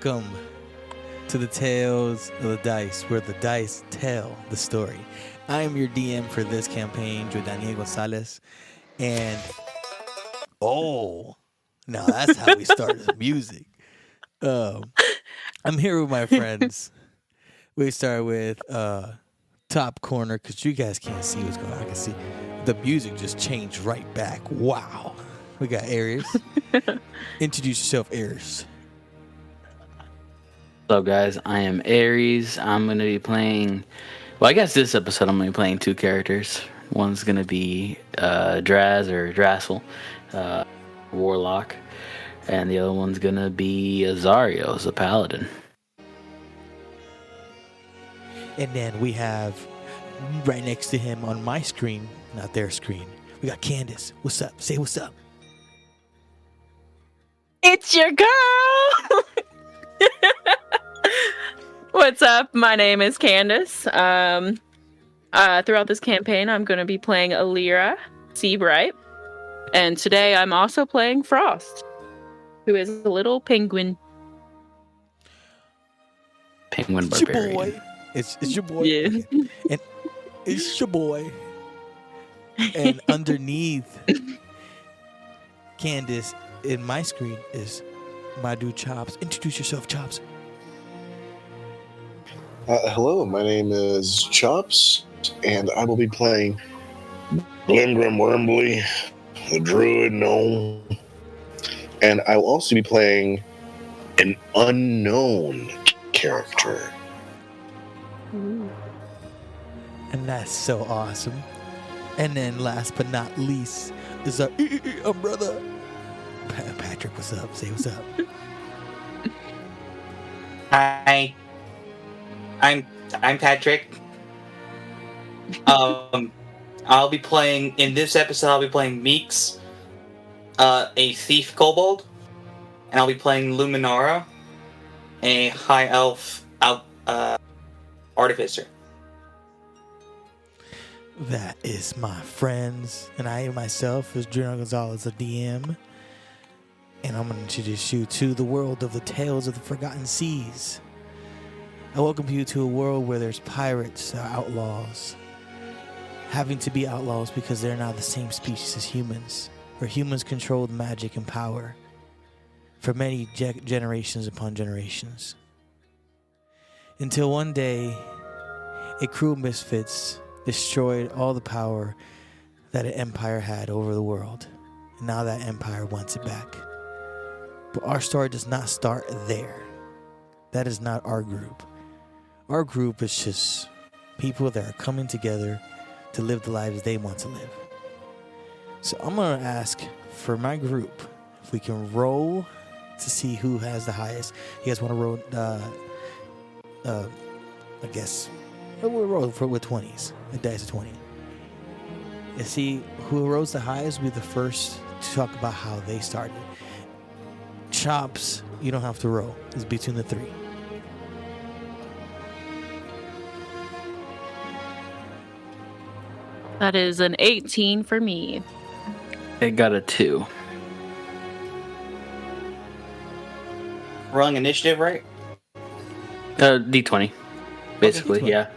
Welcome to the Tales of the Dice, where the dice tell the story. I am your DM for this campaign, Joe Daniel Gonzalez, and now that's how we start the music. I'm here with my friends. We start with top corner because you guys can't see what's going on. I can see the music just changed right back. Wow. We got Aries. Introduce yourself, Aries. What's up, guys? I am Aries. I'm going to be playing... Well, I guess this episode I'm going to be playing two characters. One's going to be Draz or Drassel, Warlock. And the other one's going to be Azarios, a Paladin. And then we have right next to him on my screen, not their screen, we got Candace. What's up? Say what's up. It's your girl! What's up? My name is Candace. Throughout this campaign, I'm going to be playing Alira Seabright. And today I'm also playing Frost, who is a little penguin. Penguin It's your Barbarian. boy. It's your boy. Yeah. Okay. And it's your boy. And underneath Candace in my screen is my dude Chops. Introduce yourself, Chops. Hello, my name is Chops, and I will be playing Glengrim Wormbley, the Druid Gnome, and I will also be playing an unknown character. Ooh. And that's so awesome. And then last but not least is our brother. Patrick, what's up? Say what's up. Hi, I'm Patrick. I'll be playing in this episode. I'll be playing Meeks, a thief kobold, and I'll be playing Luminara, a high elf artificer. That is my friends, and I myself is Juno Gonzalez, a DM, and I'm going to introduce you to the world of the Tales of the Forgotten Seas. I welcome you to a world where there's pirates or outlaws, having to be outlaws because they're not the same species as humans, where humans controlled magic and power for many generations upon generations. Until one day, a crew of misfits destroyed all the power that an empire had over the world. And now that empire wants it back. But our story does not start there. That is not our group. Our group is just people that are coming together to live the lives they want to live. So I'm going to ask for my group if we can roll to see who has the highest. You guys want to roll, I guess, we'll roll with 20s. The dice of 20. And see who rolls the highest will be the first to talk about how they started. Chops, you don't have to roll. It's between the three. That is an 18 for me. It got a 2. Wrong initiative, right? D20. Basically, Okay, D20. yeah.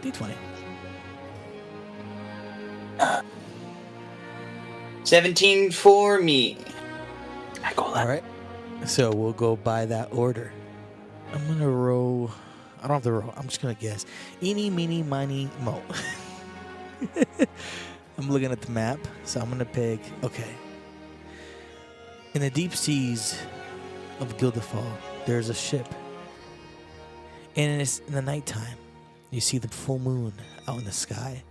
D20. 17 for me. I go All left. right. So we'll go by that order. I'm going to roll. I don't have to roll. I'm just going to guess. Eeny, meeny, miny, mo. I'm looking at the map, so I'm going to pick. Okay. In the deep seas of Gildefall, there's a ship. And it's in the nighttime. You see the full moon out in the sky.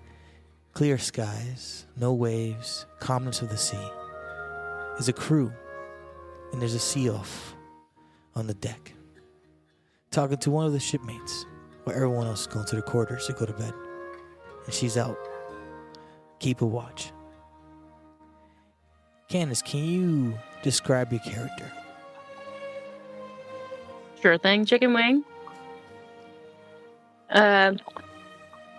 Clear skies, no waves, calmness of the sea. There's a crew, and there's a sea elf on the deck, talking to one of the shipmates, while everyone else is going to their quarters to go to bed. And she's out. Keep a watch. Candace, can you describe your character? Sure thing, chicken wing.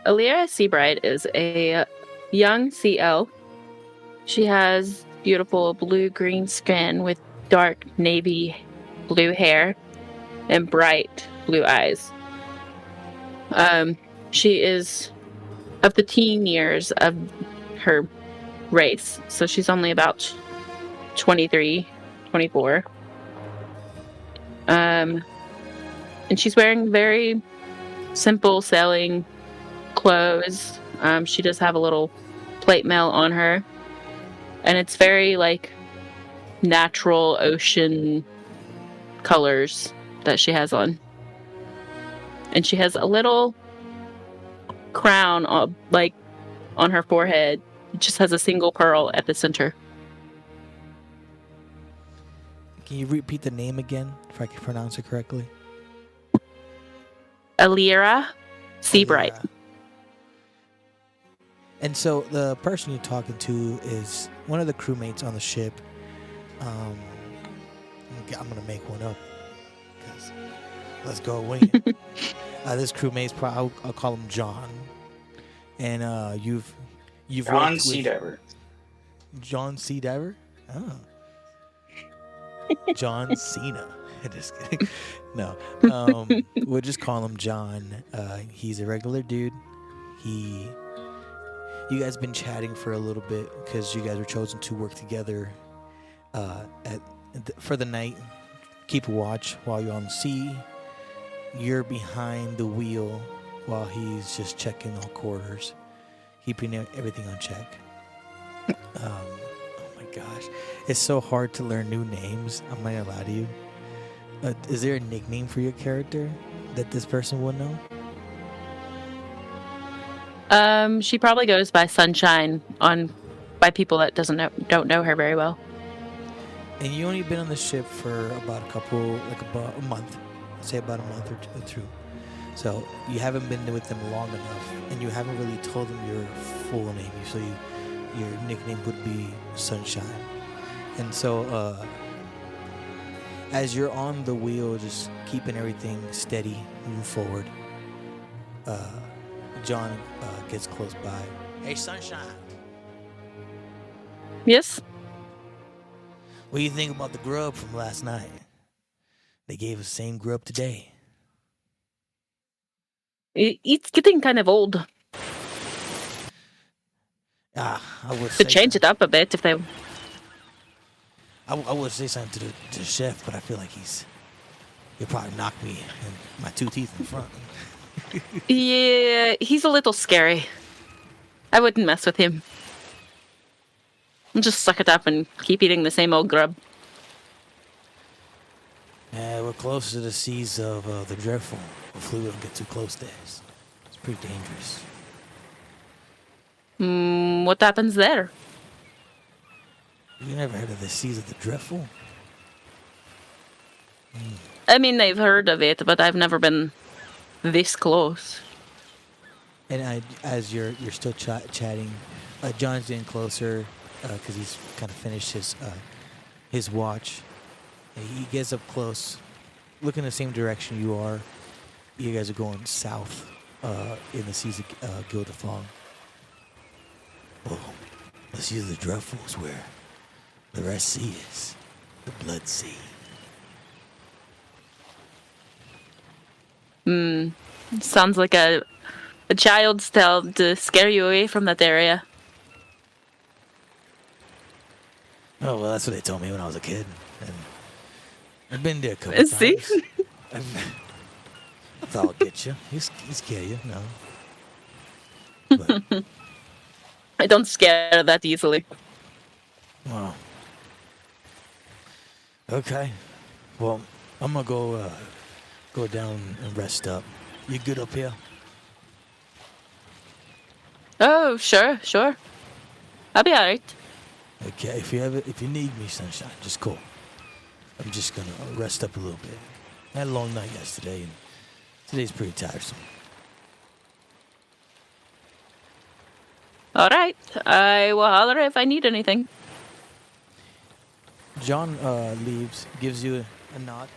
Alira Seabright is a young sea elf. She has beautiful blue-green skin with dark navy blue hair. and bright blue eyes. She is of the teen years of her race, so she's only about 23, 24. And she's wearing very simple sailing clothes. She does have a little plate mail on her, and it's very like natural ocean colors that she has on. And she has a little crown like on her forehead. It just has a single pearl at the center. Can you repeat the name again, if I can pronounce it correctly? Alira Seabright. Yeah. And so the person you're talking to is one of the crewmates on the ship. I'm gonna make one up. 'Cause let's go wing it. This crewmate's I'll call him John. And you've John worked C. with Diver. John C. Diver? Oh. John Cena. Just kidding. No. We'll just call him John. He's a regular dude. You guys been chatting for a little bit because you guys were chosen to work together for the night. Keep a watch while you're on the sea. You're behind the wheel while he's just checking all quarters, keeping everything on check. Oh my gosh. It's so hard to learn new names. I'm not gonna lie to you. Is there a nickname for your character that this person will know? She probably goes by Sunshine by people that don't know her very well. And you only been on the ship for about about a month. I'd say about a month or two. So you haven't been with them long enough, and you haven't really told them your full name. Usually your nickname would be Sunshine. And so as you're on the wheel, just keeping everything steady, moving forward, John gets close by. Hey, Sunshine. Yes? What do you think about the grub from last night? They gave us the same grub today. It's getting kind of old. I would Could change it up a bit if they... I would say something to the chef, but I feel like he'll probably knock me and my 2 teeth in front. Yeah, he's a little scary. I wouldn't mess with him. I'll just suck it up and keep eating the same old grub. Yeah, we're close to the seas of the Dreadful. Hopefully we don't get too close there. It's pretty dangerous. What happens there? You never heard of the seas of the Dreadful? I mean, I've heard of it, but I've never been this close. And as you're still chatting, John's getting closer because he's kind of finished his watch. And he gets up close, looking the same direction you are. You guys are going south in the seas of Gildafong. Oh, the seas of the Dreadful is where the Red Sea is, the Blood Sea. Sounds like a child's tale to scare you away from that area. Oh, well, that's what they told me when I was a kid. And I've been there a couple See? times. I thought I'd get you. He's scare you, no. But, I don't scare that easily. wow. Okay. Well, I'm gonna go down and rest up. You good up here? Oh, sure. I'll be alright. Okay. If you need me, Sunshine, just call. I'm just gonna rest up a little bit. I had a long night yesterday, and today's pretty tiresome. Alright. I will holler if I need anything. John leaves, gives you a nod.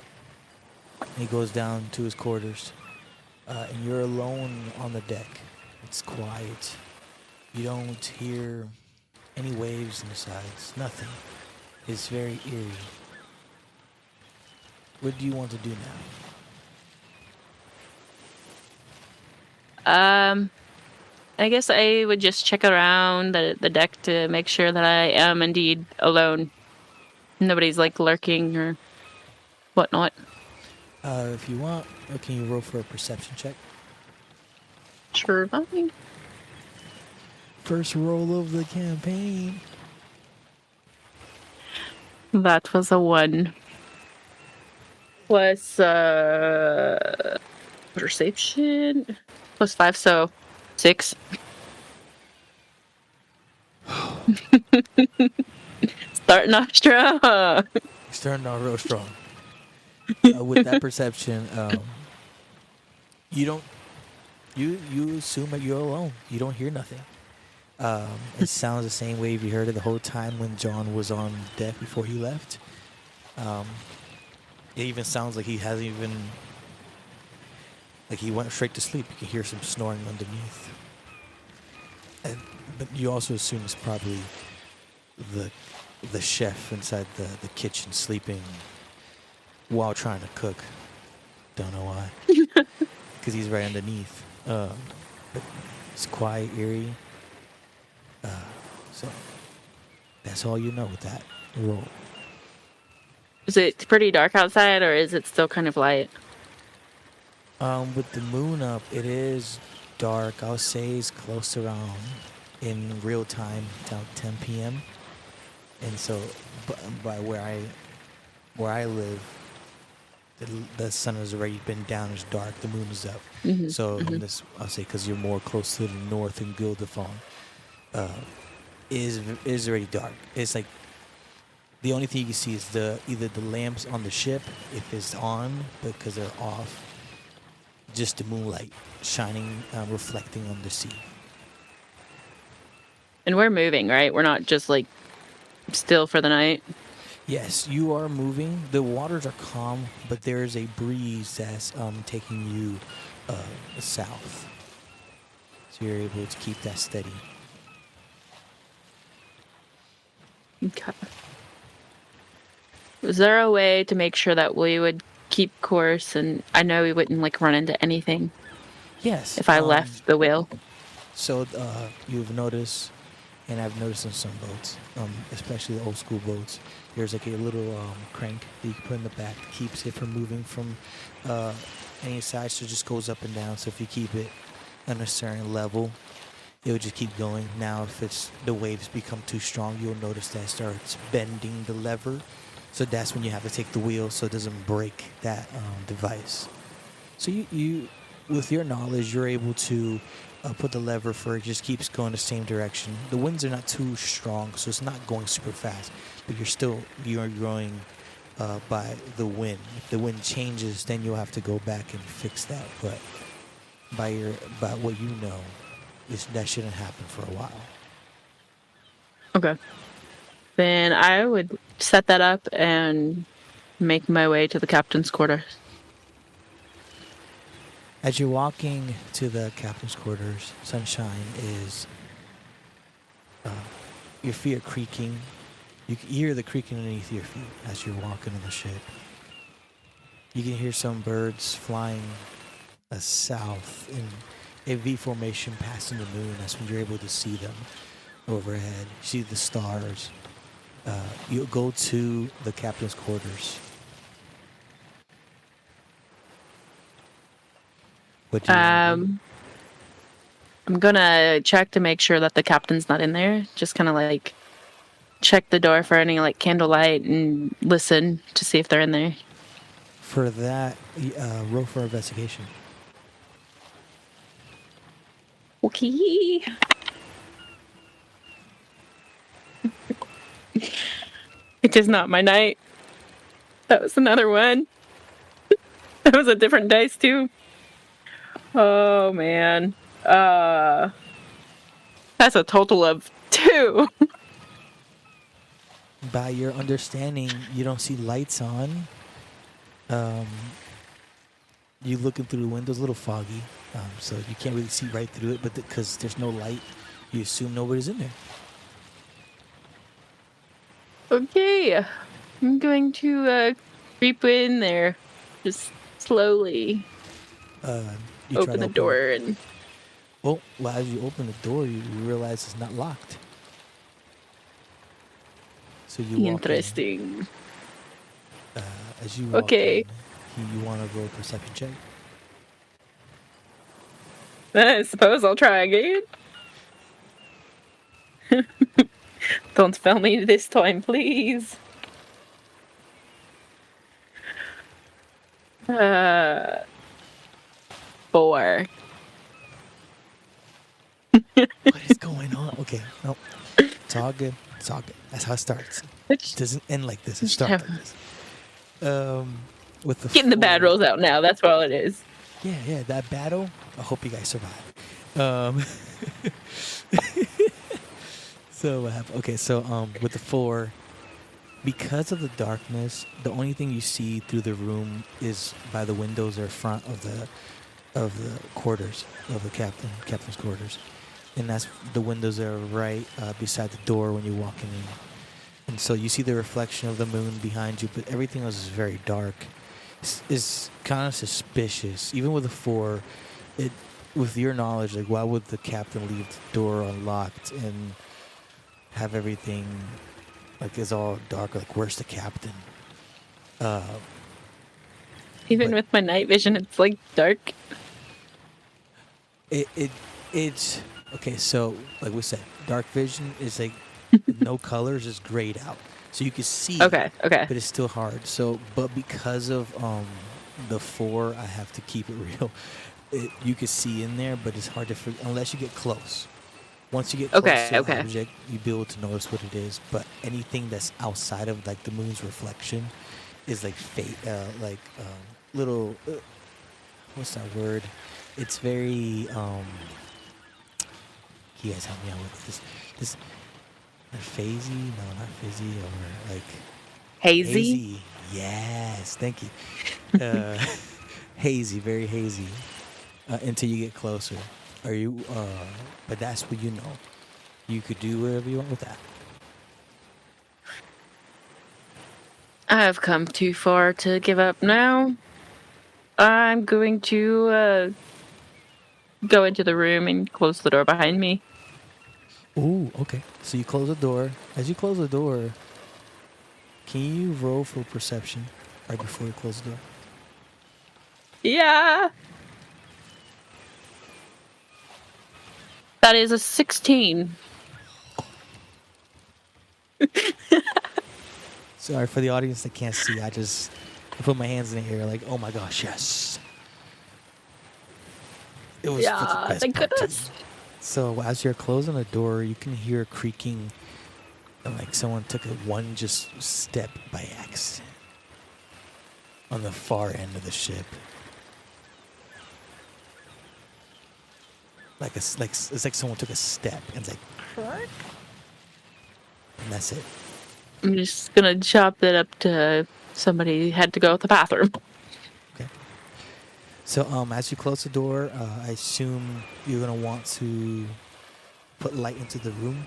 He goes down to his quarters, and you're alone on the deck. It's quiet. You don't hear any waves in the sides. Nothing. It's very eerie. What do you want to do now? I guess I would just check around the deck to make sure that I am indeed alone. Nobody's like lurking or whatnot. If you want, can you roll for a perception check? Sure thing. First roll of the campaign. That was a 1. Plus perception. Plus 5, so 6. Starting off strong. Starting off real strong. With that perception, you assume that you're alone. You don't hear nothing. It sounds the same way you heard it the whole time when John was on deck before he left. It even sounds like he hasn't even, like he went straight to sleep. You can hear some snoring underneath. But you also assume it's probably the chef inside the kitchen sleeping while trying to cook. Don't know why. Because he's right underneath. But it's quiet, eerie. So that's all you know with that roll. Is it pretty dark outside, or is it still kind of light? With the moon up, it is dark. I'll say it's close around in real time, about 10 p.m. And so, by where I live, the sun has already been down. It's dark. The moon is up. Mm-hmm. So I'll say because you're more close to the north in Gildefon, is already dark. It's like the only thing you can see is either the lamps on the ship if it's on, because they're off. Just the moonlight shining, reflecting on the sea. And we're moving, right? We're not just like still for the night. Yes, you are moving. The waters are calm, but there is a breeze that's taking you south. So you're able to keep that steady. Okay. Is there a way to make sure that we would keep course, and I know we wouldn't like run into anything Yes. if I left the wheel? So you've noticed, and I've noticed on some boats, especially the old school boats, there's like a little crank that you can put in the back that keeps it from moving from any side, so it just goes up and down. So if you keep it on a certain level, it will just keep going. Now if the waves become too strong, you'll notice that it starts bending the lever. So that's when you have to take the wheel so it doesn't break that device. So you, with your knowledge, you're able to put the lever for it just keeps going the same direction. The winds are not too strong, so it's not going super fast, but you're going by the wind. If the wind changes, then you'll have to go back and fix that. But by what you know, that shouldn't happen for a while. Okay. Then I would set that up and make my way to the captain's quarters. As you're walking to the captain's quarters, Sunshine is your feet are creaking. You can hear the creaking underneath your feet as you're walking on the ship. You can hear some birds flying south in a V formation passing the moon. That's when you're able to see them overhead. You see the stars. You go to the captain's quarters. What do you I'm gonna check to make sure that the captain's not in there. Just kind of like check the door for any like candlelight and listen to see if they're in there. For that, roll for investigation. Okay. It is not my night. That was another one. That was a different dice too. Oh man. That's a total of 2. By your understanding, you don't see lights on. You looking through the windows, a little foggy, so you can't really see right through it. But because there's no light, you assume nobody's in there. Okay. I'm going to creep in there. Just slowly You try open to the door and well, as you open the door, you realize it's not locked. So you walk in. Interesting. As you walk Okay. in, you want to roll a perception check. I suppose I'll try again. Don't fail me this time, please. 4. What is going on? Okay, no, it's all good. It's all good. That's how it starts. It doesn't end like this. It starts like this. With the Getting the bad 4 rolls out now. That's all it is. Yeah, that battle. I hope you guys survive. So what happened? Okay, so with the 4, because of the darkness, the only thing you see through the room is by the windows or front of the quarters of the captain's quarters, and that's the windows are right beside the door when you're walking in. And so you see the reflection of the moon behind you, but everything else is very dark. It's kind of suspicious. Even with a 4, with your knowledge, like why would the captain leave the door unlocked and have everything like it's all dark? Like where's the captain? Even But- with my night vision, it's like dark. It's okay. So like we said, dark vision is like no colors, is grayed out, so you can see. Okay. But it's still hard. So, but because of the 4, I have to keep it real. You can see in there, but it's hard to unless you get close. Once you get close Okay, to the okay. object, you'll be able to notice what it is. But anything that's outside of like the moon's reflection is like little. What's that word? It's very. You guys help me out with this. Phasey? No, not fizzy. Or like. Hazy. Yes, thank you. Hazy, very hazy. Until you get closer. But that's what you know. You could do whatever you want with that. I've come too far to give up now. I'm going to go into the room and close the door behind me. Ooh, okay. So you close the door. As you close the door, can you roll for perception right before you close the door? Yeah. That is a 16. Sorry for the audience that can't see. I put my hands in the air like, oh my gosh, yes. It was the Yeah, best thank part too. goodness. So as you're closing the door, you can hear creaking, like someone took one just step by accident on the far end of the ship. It's like someone took a step and it's like, and that's it. I'm just gonna chop it up to somebody had to go to the bathroom. Okay. So as you close the door, I assume you're gonna want to put light into the room.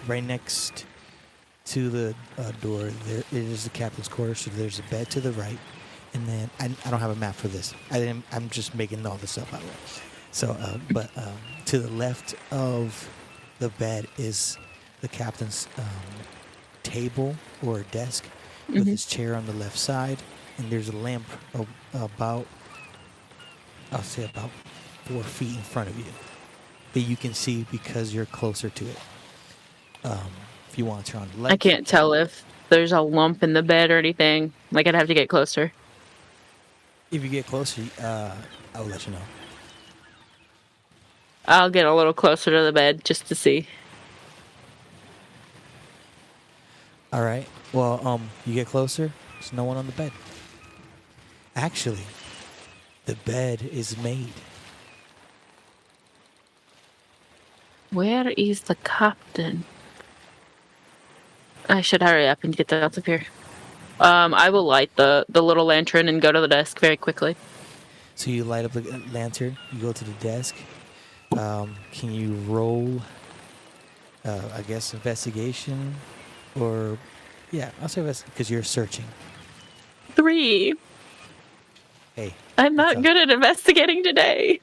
Right next to the door, there is the captain's quarters. So there's a bed to the right, and then I don't have a map for this. I'm just making all this up by the way. So, but to the left of the bed is the captain's table or desk with his chair on the left side, and there's a lamp about 4 feet in front of you that you can see because you're closer to it. If you want to turn on the light, I can't tell if there's a lump in the bed or anything. Like, I'd have to get closer. If you get closer, I'll let you know. I'll get a little closer to the bed just to see. All right. Well, you get closer. There's no one on the bed. Actually, the bed is made. Where is the captain? I should hurry up and get out of here. I will light the little lantern and go to the desk very quickly. So you light up the lantern. You go to the desk. Can you roll? I guess investigation, or yeah, I'll say because you're searching. 3. Hey, I'm what's not up? good at investigating today.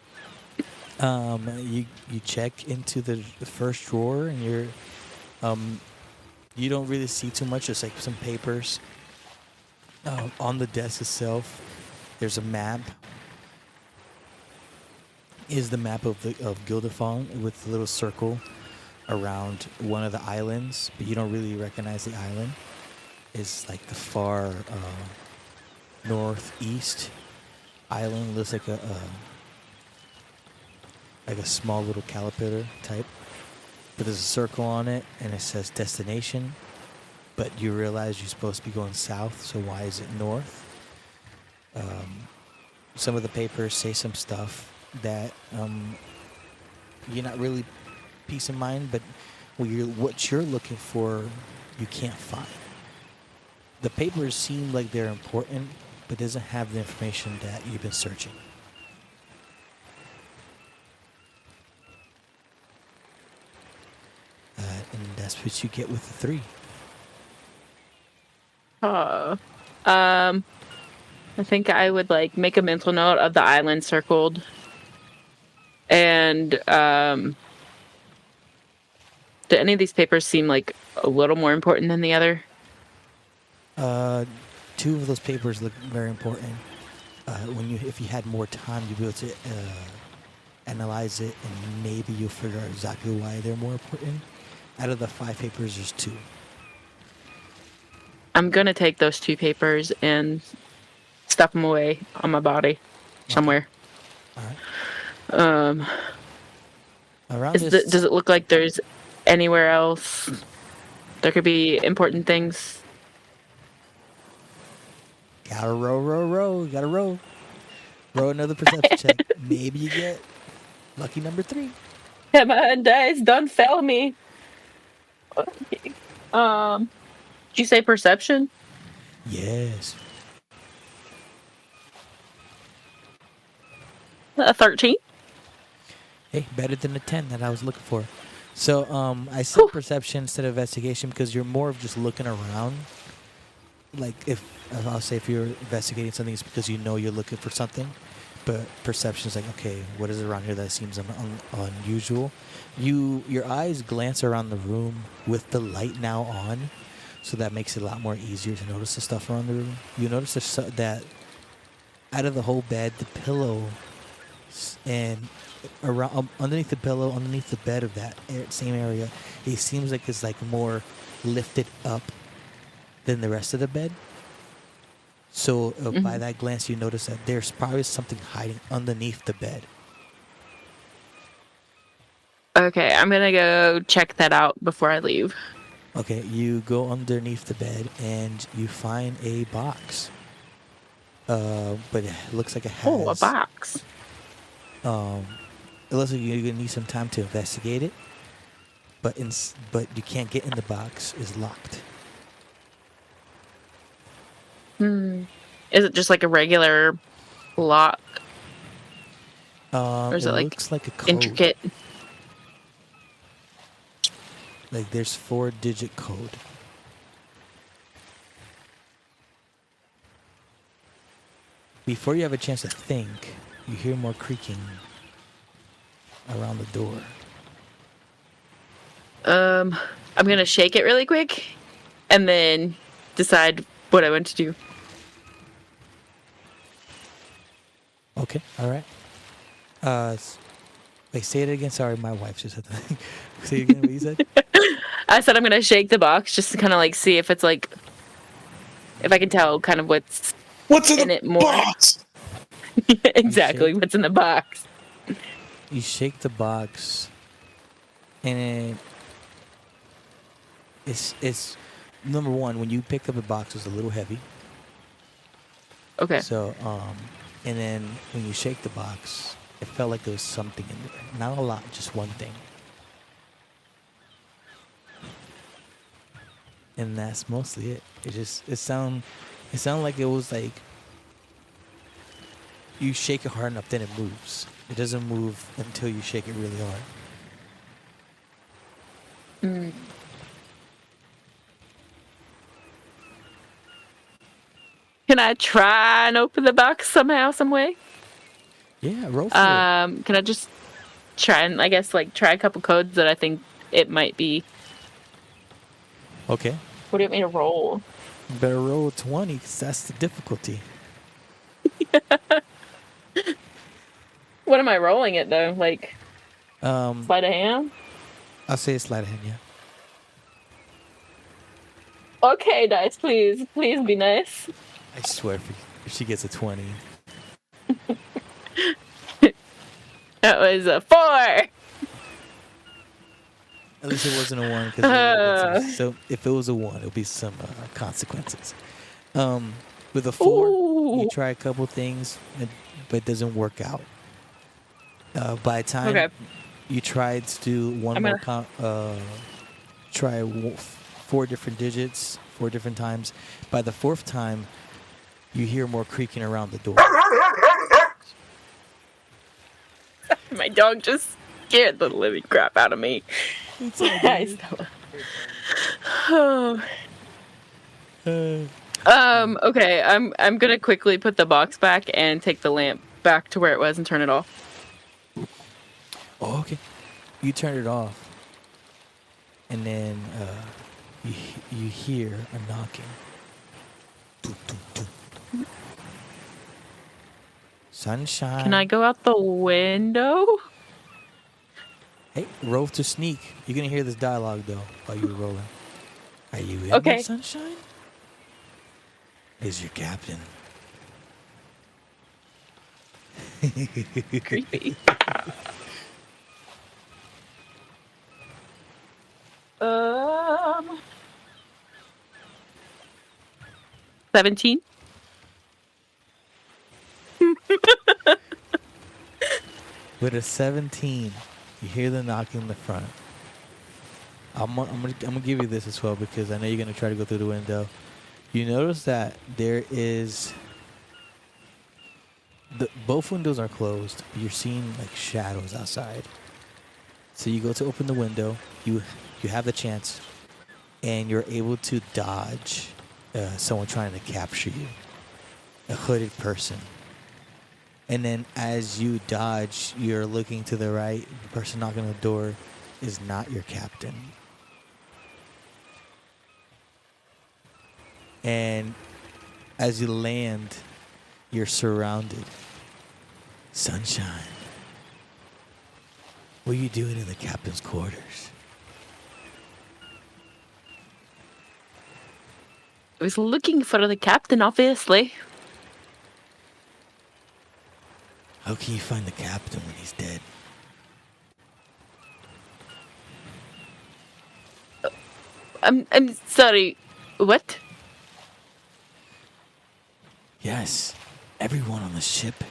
You check into the first drawer, and you don't really see too much. Just like some papers. On the desk itself, there's a map. Is the map of Gildefong with a little circle around one of the islands, but you don't really recognize the island. It's like the far northeast island. Looks like a small little caterpillar type, but there's a circle on it and it says destination, but you realize you're supposed to be going south, so why is it north? Some of the papers say some stuff that you're not really peace of mind, but what you're looking for you can't find. The papers seem like they're important, but doesn't have the information that you've been searching. And that's what you get with the 3. I think I would like make a mental note of the island circled, and do any of these papers seem like a little more important than the other? 2 of those papers look very important. If you had more time, you'd be able to analyze it, and maybe you'll figure out exactly why they're more important. Out of the 5 papers, there's 2. I'm gonna take those 2 papers and stuff them away on my body somewhere. All right. Around Does it look like there's anywhere else there could be important things? Gotta row. Gotta row. Row another perception check. Maybe you get lucky number 3. Come on, dice, don't fail me. Okay. Did you say perception? Yes. A 13. Hey, better than the 10 that I was looking for. So, I said perception instead of investigation because you're more of just looking around. Like, if I'll say if you're investigating something, it's because you know you're looking for something. But perception is like, okay, what is around here that seems unusual? Your eyes glance around the room with the light now on, so that makes it a lot more easier to notice the stuff around the room. You notice that out of the whole bed, the pillow and around underneath the pillow, underneath the bed of that same area, it seems like it's like more lifted up than the rest of the bed. So by that glance, you notice that there's probably something hiding underneath the bed. Okay, I'm gonna go check that out before I leave. Okay, you go underneath the bed and you find a box. But it looks like it has... Oh, a box. It looks like you're gonna need some time to investigate it. But you can't get in the box. It's locked. Is it just like a regular lock? Or is it like looks like a code. intricate? Like there's 4-digit code. Before you have a chance to think, you hear more creaking around the door. I'm gonna shake it really quick and then decide what I want to do. Okay, all right. Wait, say it again. Sorry, my wife just said that. Say again what you said. I said I'm gonna shake the box just to kind of like see if it's like, if I can tell kind of what's in it the more. box? Exactly, what's in the box. You shake the box, and it's number one. When you picked up the box, it was a little heavy. Okay. So and then when you shake the box, it felt like there was something in there. Not a lot, just one thing. And that's mostly it. It sounded like it was like you shake it hard enough, then it moves. It doesn't move until you shake it really hard. Can I try and open the box somehow, some way? Yeah, roll for it. Can I just try and, I guess, like, try a couple codes that I think it might be. Okay. What do you want me to roll? You better roll a 20 because that's the difficulty. What am I rolling it, though? Like, sleight of hand? I'll say it's sleight of hand, yeah. Okay, dice, please. Please be nice. I swear, if she gets a 20. That was a 4. At least it wasn't a 1. So if it was a 1, it'll be some consequences. With a 4, you try a couple things, but it doesn't work out. By the time you tried to do one more, try 4 different digits 4 different times. By the 4th time, you hear more creaking around the door. My dog just scared the living crap out of me. Okay, I'm gonna quickly put the box back and take the lamp back to where it was and turn it off. Oh, okay. You turn it off, and then you hear a knocking. Doo, doo, doo. Sunshine. Can I go out the window? Hey, roll to sneak. You're gonna hear this dialogue though while you're rolling. Are you in Okay. there, Sunshine? Is your captain? Creepy. 17. With a 17, you hear the knocking in the front. I'm gonna give you this as well because I know you're gonna try to go through the window. You notice that there is both windows are closed. But you're seeing like shadows outside. So you go to open the window. You have the chance, and you're able to dodge someone trying to capture you, a hooded person. And then as you dodge, you're looking to the right. The person knocking on the door is not your captain. And as you land, you're surrounded. Sunshine. What are you doing in the captain's quarters? I was looking for the captain, obviously. How can you find the captain when he's dead? I'm sorry. What? Yes, everyone on the ship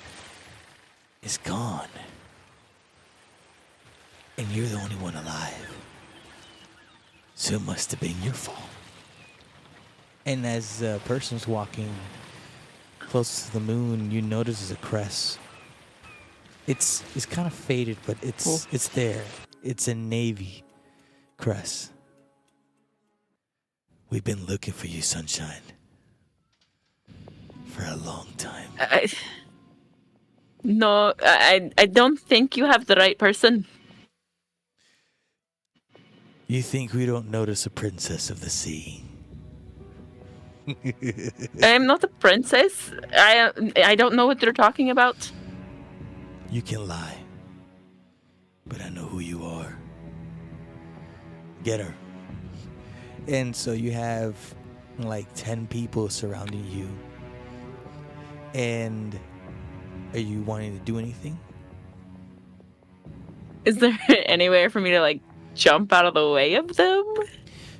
is gone. And you're the only one alive. So it must have been your fault. And as a person's walking close to the moon, you notice there's a crest. It's kind of faded, but it's there. It's a Navy crest. We've been looking for you, Sunshine, for a long time. No, I don't think you have the right person. You think we don't notice a princess of the sea? I am not a princess. I don't know what you're talking about. You can lie, but I know who you are. Get her. And so you have like 10 people surrounding you. And are you wanting to do anything? Is there anywhere for me to like jump out of the way of them?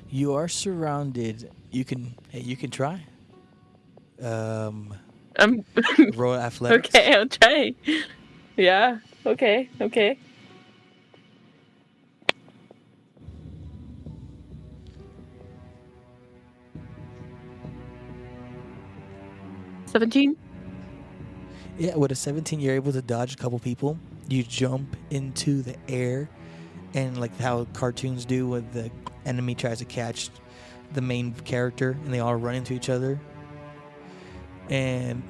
You are surrounded. You can try. Roll athletics. Okay, I'll try. Yeah. Okay. 17. Yeah, with a 17, you're able to dodge a couple people. You jump into the air, and like how cartoons do when the enemy tries to catch the main character, and they all run into each other. And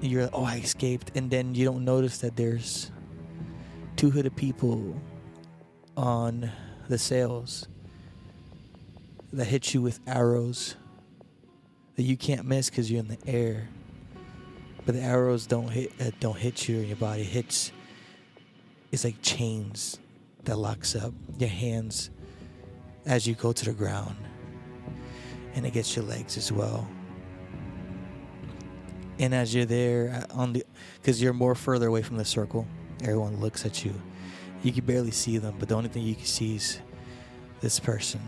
you're like, oh, I escaped. And then you don't notice that there's two hooded people on the sails that hit you with arrows that you can't miss because you're in the air. But the arrows don't hit you in your body. It's like chains that locks up your hands as you go to the ground, and it gets your legs as well. And as you're there because you're more further away from the circle, everyone looks at you. You can barely see them, but the only thing you can see is this person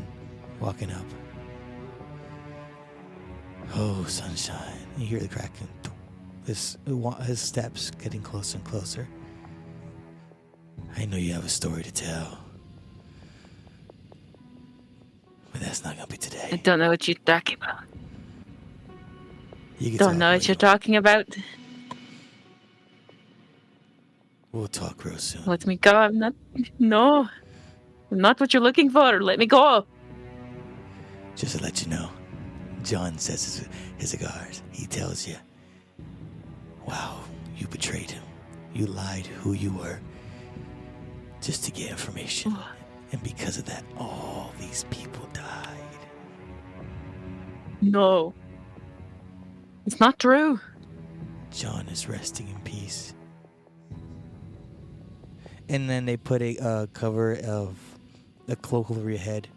walking up. Oh, sunshine! You hear the cracking. His steps getting closer and closer. I know you have a story to tell, but that's not gonna be today. I don't know what you're talking about. You can Don't talk know what later. you're talking about. We'll talk real soon. Let me go. I'm not. No. I'm not what you're looking for. Let me go. Just to let you know, John says his cigars. He tells you, wow, you betrayed him. You lied who you were just to get information. And because of that, all these people died. No. It's not true. John is resting in peace. And then they put a cover of a cloak over your head.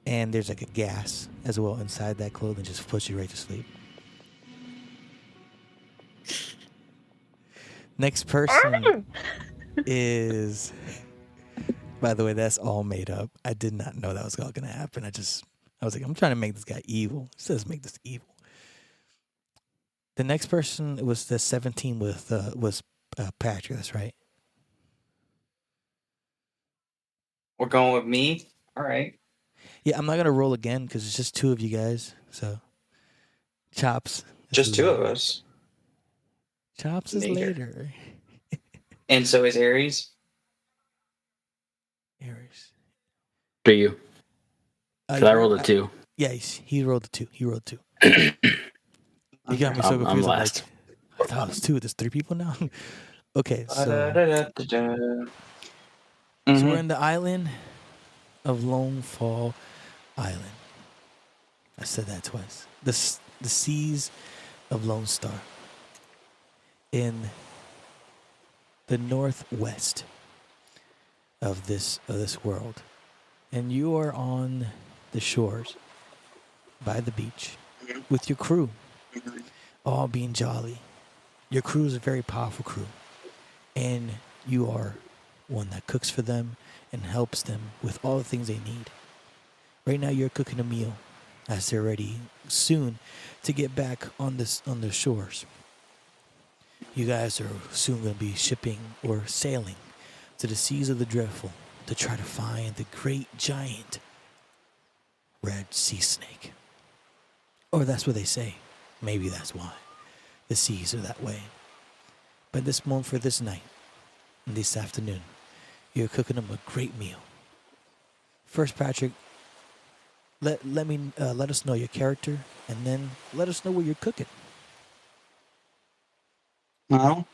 And there's like a gas as well inside that cloth and just puts you right to sleep. Next person is... By the way, that's all made up. I did not know that was all going to happen. I was like, I'm trying to make this guy evil. It says make this evil. The next person was the 17 was Patrick. That's right. We're going with me. All right. Yeah, I'm not gonna roll again because it's just two of you guys. So, Chops. Just two of us. Chops is later. And so is Aries. Aries. For you. Because I rolled a 2. Yeah, he rolled a 2. He rolled 2. You got me so confused. I'm last. I thought it was 2. There's 3 people now. Okay, so we're in the island of Lone Fall Island. I said that twice. The seas of Lone Star in the northwest of this world, and you are on the shores by the beach with your crew, all being jolly. Your crew is a very powerful crew, and you are one that cooks for them and helps them with all the things they need. Right now, you're cooking a meal as they're ready soon to get back on the shores. You guys are soon going to be shipping or sailing to the seas of the dreadful to try to find the great giant red sea snake. Or that's what they say. Maybe that's why the seas are that way. But this moment for this night, this afternoon, you're cooking them a great meal. First, Patrick, let us know your character, and then let us know what you're cooking. Well,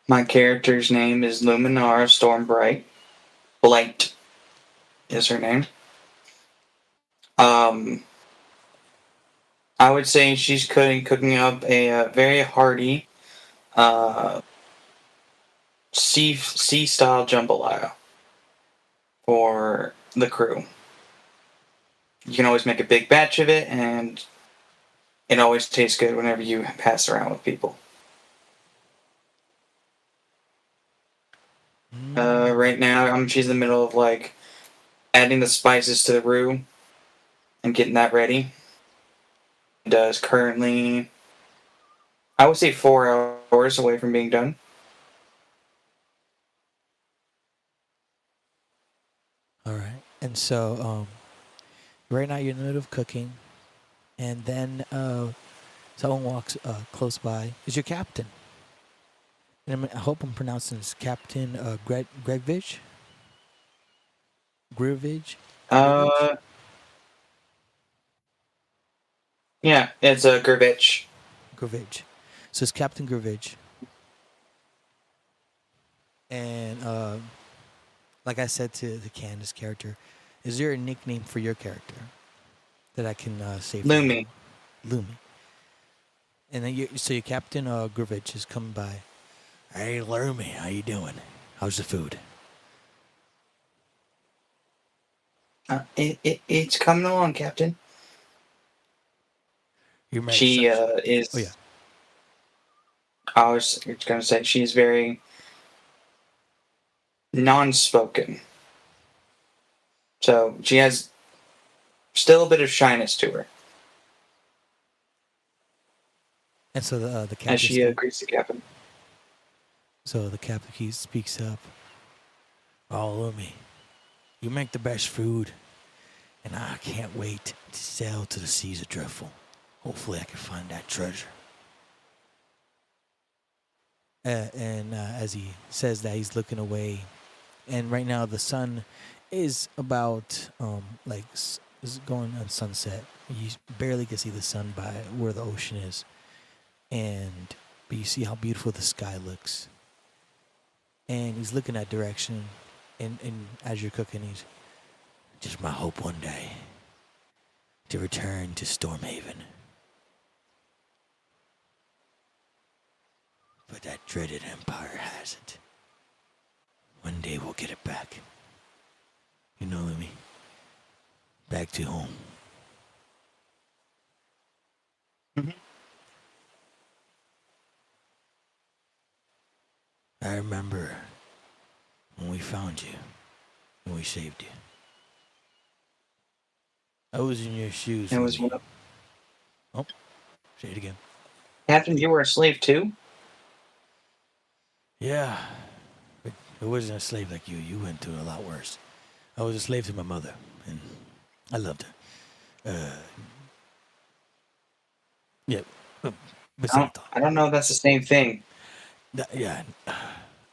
my character's name is Luminara Stormbright. Blight is her name. I would say she's cooking up a very hearty sea style jambalaya for the crew. You can always make a big batch of it, and it always tastes good whenever you pass around with people. Right now, she's in the middle of like adding the spices to the roux and getting that ready. It does currently, I would say, 4 hours away from being done. All right. And so, right now you're in the middle of cooking, and then someone walks close by. Is your captain? And I hope I'm pronouncing this Captain Gregvich? Grivage? Yeah, it's a Gurvich. Gravage. So it's Captain Gravage. And like I said to the Candace character, is there a nickname for your character that I can say for Lumi. you? Lumi. And then so your Captain Grovich is coming by. Hey, Lumi, how you doing? How's the food? It's coming along, Captain. You make She such... is. Oh yeah. I was going to say she's very non-spoken, so she has still a bit of shyness to her, And so the as captain... she agrees to Captain. So the captain, he speaks up. Oh, Lumi, you make the best food, and I can't wait to sail to the seas of Dreadful. Hopefully I can find that treasure. And as he says that, he's looking away. And right now the sun is about is going on sunset. You barely can see the sun by where the ocean is. But you see how beautiful the sky looks. And he's looking that direction. And as you're cooking, he's just my hope one day to return to Stormhaven. But that dreaded empire has it. One day we'll get it back. You know, Lumi. Back to home. Mm-hmm. I remember when we found you and we saved you. I was in your shoes. It was Lumi. Oh, say it again. Captain. You were a slave too. Yeah, but I wasn't a slave like you. You went through a lot worse. I was a slave to my mother, and I loved her. Yeah, besides that. I don't know if that's the same thing. Yeah,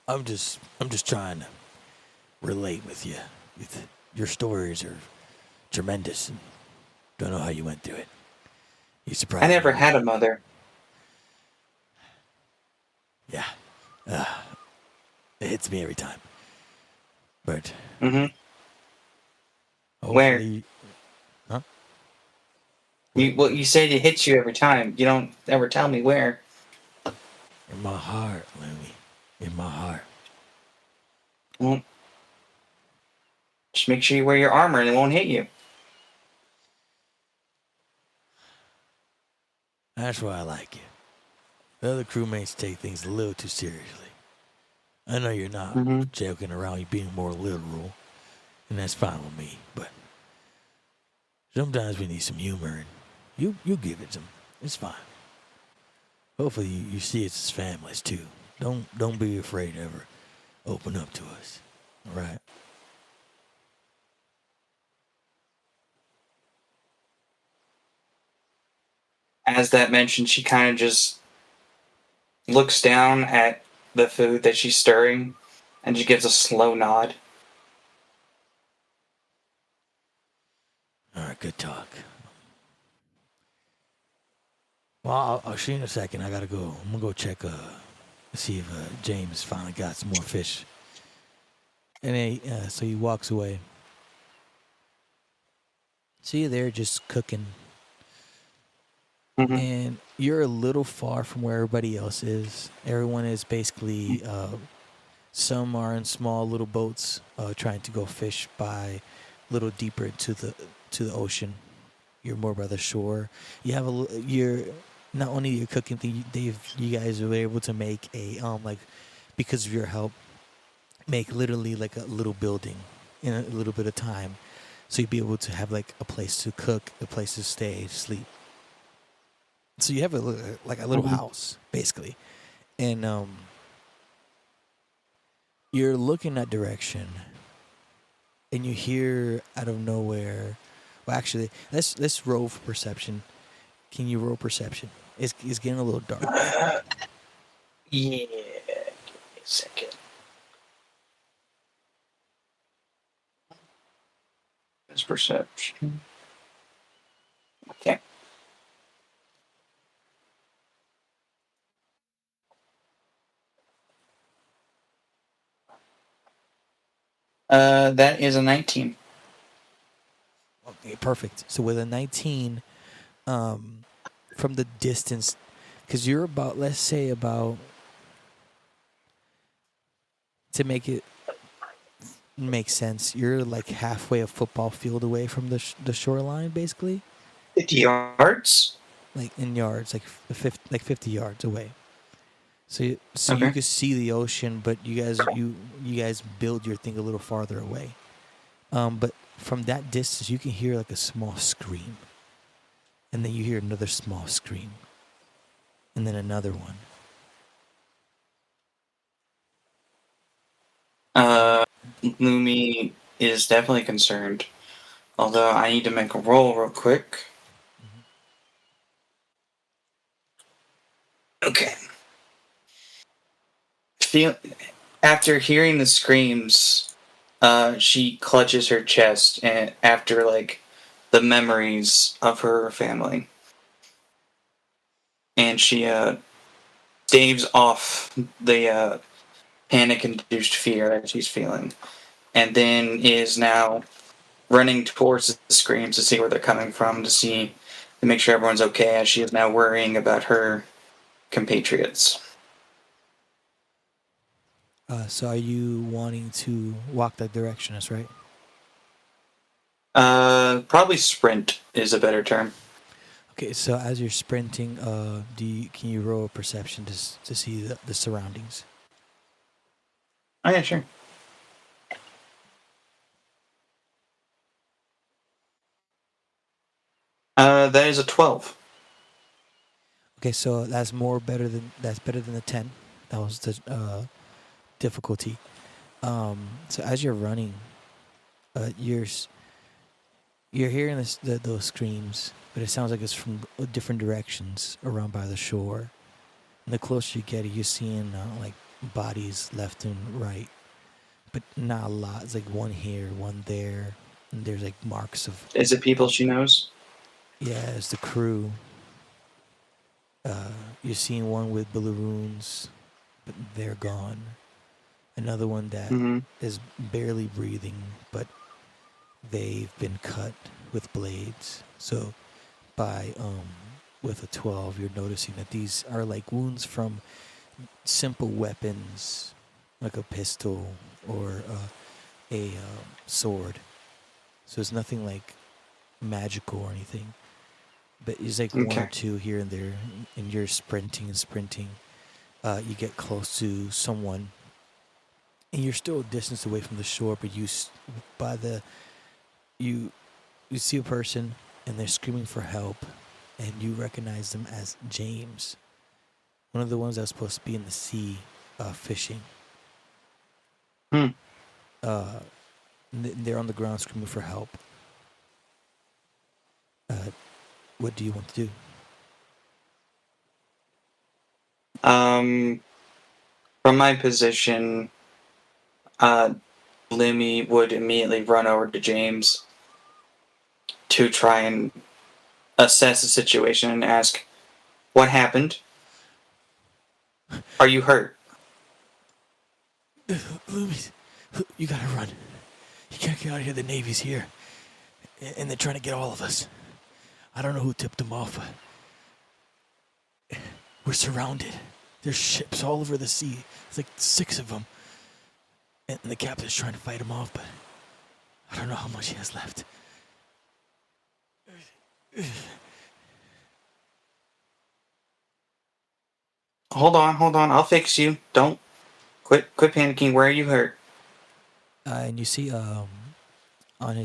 I'm just trying to relate with you. Your stories are tremendous. And don't know how you went through it. You surprised I never me. had a mother. Yeah, it hits me every time. But Mm-hmm. hopefully, You said it hits you every time. You don't ever tell me where. in my heart, Lumi, in my heart. Well, just make sure you wear your armor and it won't hit you. That's why I like you. The other crewmates take things a little too seriously. I know you're not joking around, you're being more literal, and that's fine with me, but sometimes we need some humor, and you give it some. It's fine. Hopefully you see us as families too. Don't be afraid to ever open up to us. All right? As that mentioned, she kind of just looks down at the food that she's stirring and she gives a slow nod. All right, good talk. Well, I'll see you in a second. I gotta go. I'm gonna go check, see if James finally got some more fish. And then, so he walks away. So you're there just cooking. Mm-hmm. And you're a little far from where everybody else is. Everyone is basically, some are in small little boats trying to go fish by a little deeper to the ocean. You're more by the shore. You have you're not only your cooking thing. You guys were able to make a because of your help, make literally like a little building in a little bit of time, so you'd be able to have like a place to cook, a place to stay, sleep. So you have a little house basically, and you're looking that direction, and you hear out of nowhere. Well, actually, let's roll for perception. Can you roll perception? It's getting a little dark. Yeah. Give me a second. That's perception. Okay. That is a 19. Okay, perfect. So with a 19, from the distance, because you're about, let's say about, to make it make sense, you're like halfway a football field away from the shoreline, basically, 50 yards? like in yards, like 50 yards away. So you Okay. could see the ocean, but you guys build your thing a little farther away. But from that distance, you can hear like a small scream, and then you hear another small scream, and then another one. Lumi is definitely concerned. Although I need to make a roll real quick. Okay. After hearing the screams, she clutches her chest and after like the memories of her family. And she staves off the panic-induced fear that she's feeling. And then is now running towards the screams to see where they're coming from, to make sure everyone's okay, as she is now worrying about her compatriots. So are you wanting to walk that direction? That's right. Probably sprint is a better term. Okay, so as you're sprinting, can you roll a perception to see the surroundings? Oh yeah, sure. That is a 12. Okay, so that's better than the 10. That was the difficulty. So as you're running, you're hearing those screams, but it sounds like it's from different directions around by the shore. And the closer you get, you're seeing like bodies left and right, but not a lot. It's like one here, one there, and there's like marks of. Is it people she knows? Yeah, it's the crew. You're seeing one with balloons, but they're gone. Another one that is barely breathing, but they've been cut with blades. So with a 12, you're noticing that these are like wounds from simple weapons, like a pistol or a sword. So it's nothing like magical or anything. But it's like one or two here and there, and you're sprinting and sprinting. You get close to someone, and you're still a distance away from the shore, but you see a person, and they're screaming for help, and you recognize them as James, one of the ones that was supposed to be in the sea fishing. They're on the ground screaming for help. What do you want to do? From my position, Lemmy would immediately run over to James to try and assess the situation and ask, "What happened? Are you hurt?" Loomis, you gotta run. You can't get out of here. The Navy's here, and they're trying to get all of us. I don't know who tipped them off, but we're surrounded. There's ships all over the sea. It's like 6 of them. And the captain's trying to fight them off, but I don't know how much he has left. Hold on. I'll fix you. Don't quit panicking. Where are you hurt? And you see under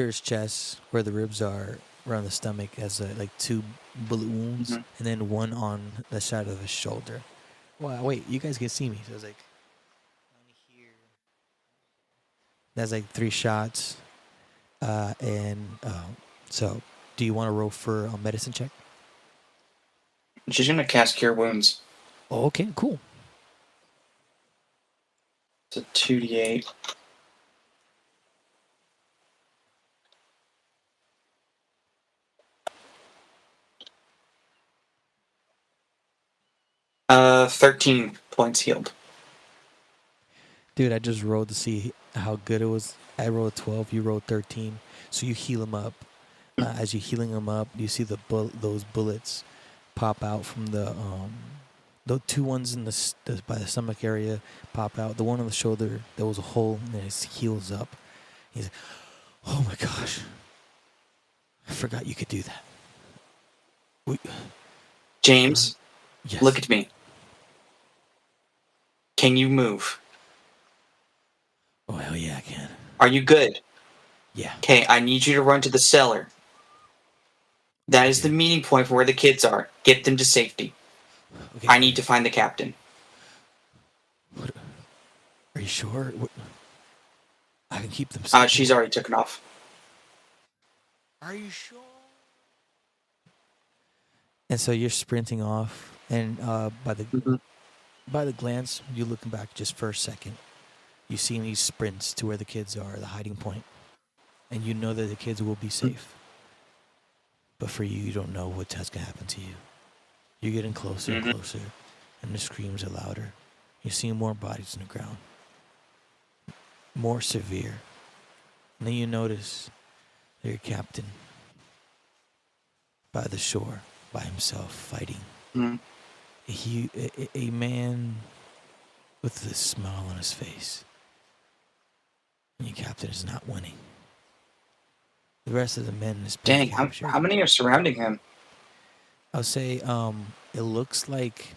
his chest, where the ribs are, around the stomach, has like 2 bullet wounds, and then one on the side of his shoulder. Wow, wait, you guys can see me. So it's like here. That's like 3 shots. So do you want to roll for a medicine check? She's gonna cast Cure Wounds. Oh, okay, cool. It's a 2d8. Uh, 13 points healed. Dude, I just rolled to see how good it was. I rolled 12, you rolled 13. So you heal him up. As you're healing him up, you see those bullets pop out from the two ones in by the stomach area pop out. The one on the shoulder, there was a hole, and it heals up. He's like, oh my gosh. I forgot you could do that. James, Yes. look at me. Can you move? Oh, hell yeah, I can. Are you good? Yeah. Okay, I need you to run to the cellar. That is the meeting point for where the kids are. Get them to safety. Okay. I need to find the captain. What? Are you sure? I can keep them safe. She's already taken off. Are you sure? And so you're sprinting off, and by the glance, you're looking back just for a second. You see these sprints to where the kids are, the hiding point, and you know that the kids will be safe. But for you, you don't know what's going to happen to you. You're getting closer and closer, and the screams are louder. You're seeing more bodies on the ground, more severe. And then you notice your captain by the shore, by himself, fighting. A man with a smile on his face. And your captain is not winning. The rest of the men is Dang, how many are surrounding him? I'll say it looks like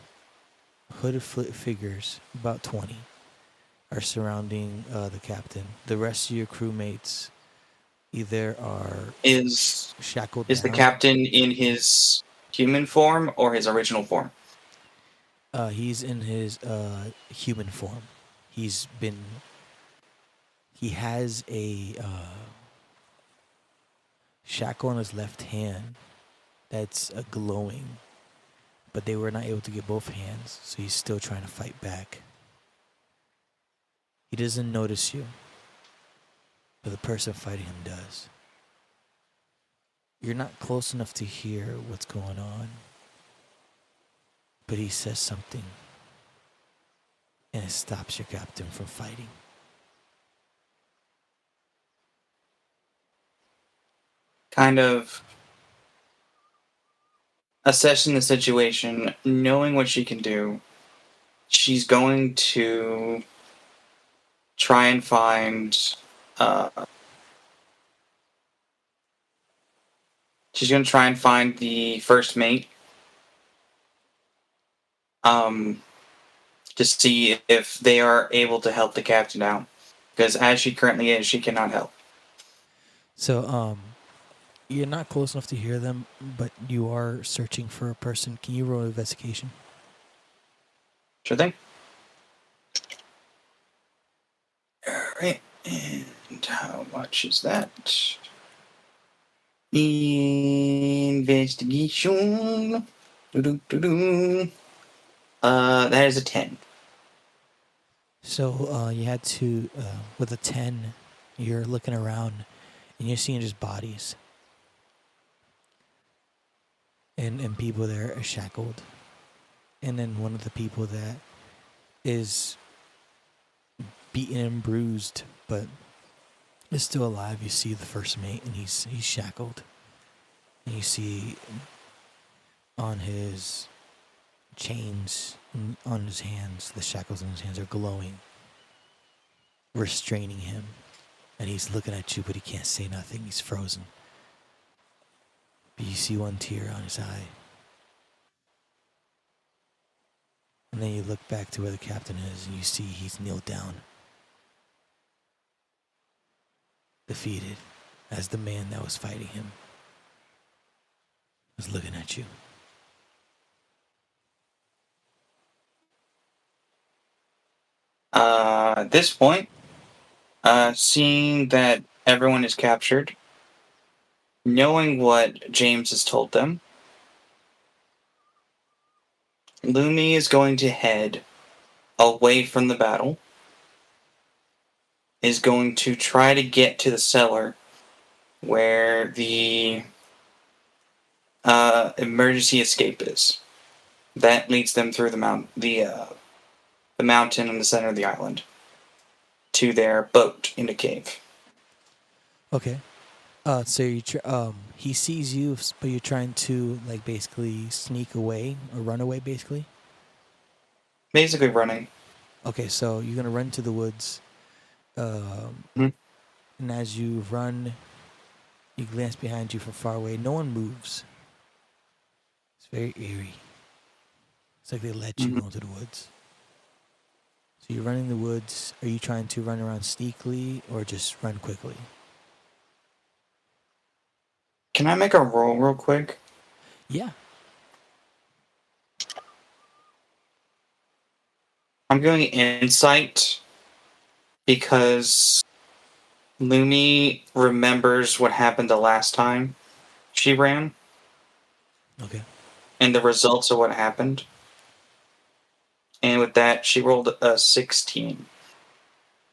hooded figures, about 20, are surrounding the captain. The rest of your crewmates either are shackled Is the down. captain in his human form or his original form? He's in his human form. He has a shackle on his left hand that's glowing, but they were not able to get both hands, so he's still trying to fight back. He doesn't notice you, but the person fighting him does. You're not close enough to hear what's going on, but he says something, and it stops your captain from fighting. Kind of assessing the situation, knowing what she can do, she's going to try and find the first mate to see if they are able to help the captain out, because as she currently is, she cannot help. So you're not close enough to hear them, but you are searching for a person. Can you roll an investigation? Sure thing. Alright, and how much is that? Investigation. That is a 10. So you had to, with a 10, you're looking around and you're seeing just bodies. And people there are shackled. And then one of the people that is beaten and bruised, but is still alive. You see the first mate, and he's shackled. And you see on his chains, on his hands, the shackles on his hands are glowing, restraining him. And he's looking at you, but he can't say nothing. He's frozen. But you see one tear on his eye. And then you look back to where the captain is, and you see he's kneeled down, defeated, as the man that was fighting him was looking at you. At this point, seeing that everyone is captured, knowing what James has told them, Lumi is going to head away from the battle, is going to try to get to the cellar where the emergency escape is. That leads them through the mountain in the center of the island to their boat in the cave. Okay. So he sees you, but you're trying to like basically sneak away or run away, basically. Basically running. Okay, so you're gonna run to the woods, Mhm. and as you run, you glance behind you from far away. No one moves. It's very eerie. It's like they let you Mhm. go into the woods. So you're running the woods. Are you trying to run around sneakily or just run quickly? Can I make a roll real quick? Yeah. I'm doing insight because Lumi remembers what happened the last time she ran Okay. and the results of what happened. And with that, she rolled a 16.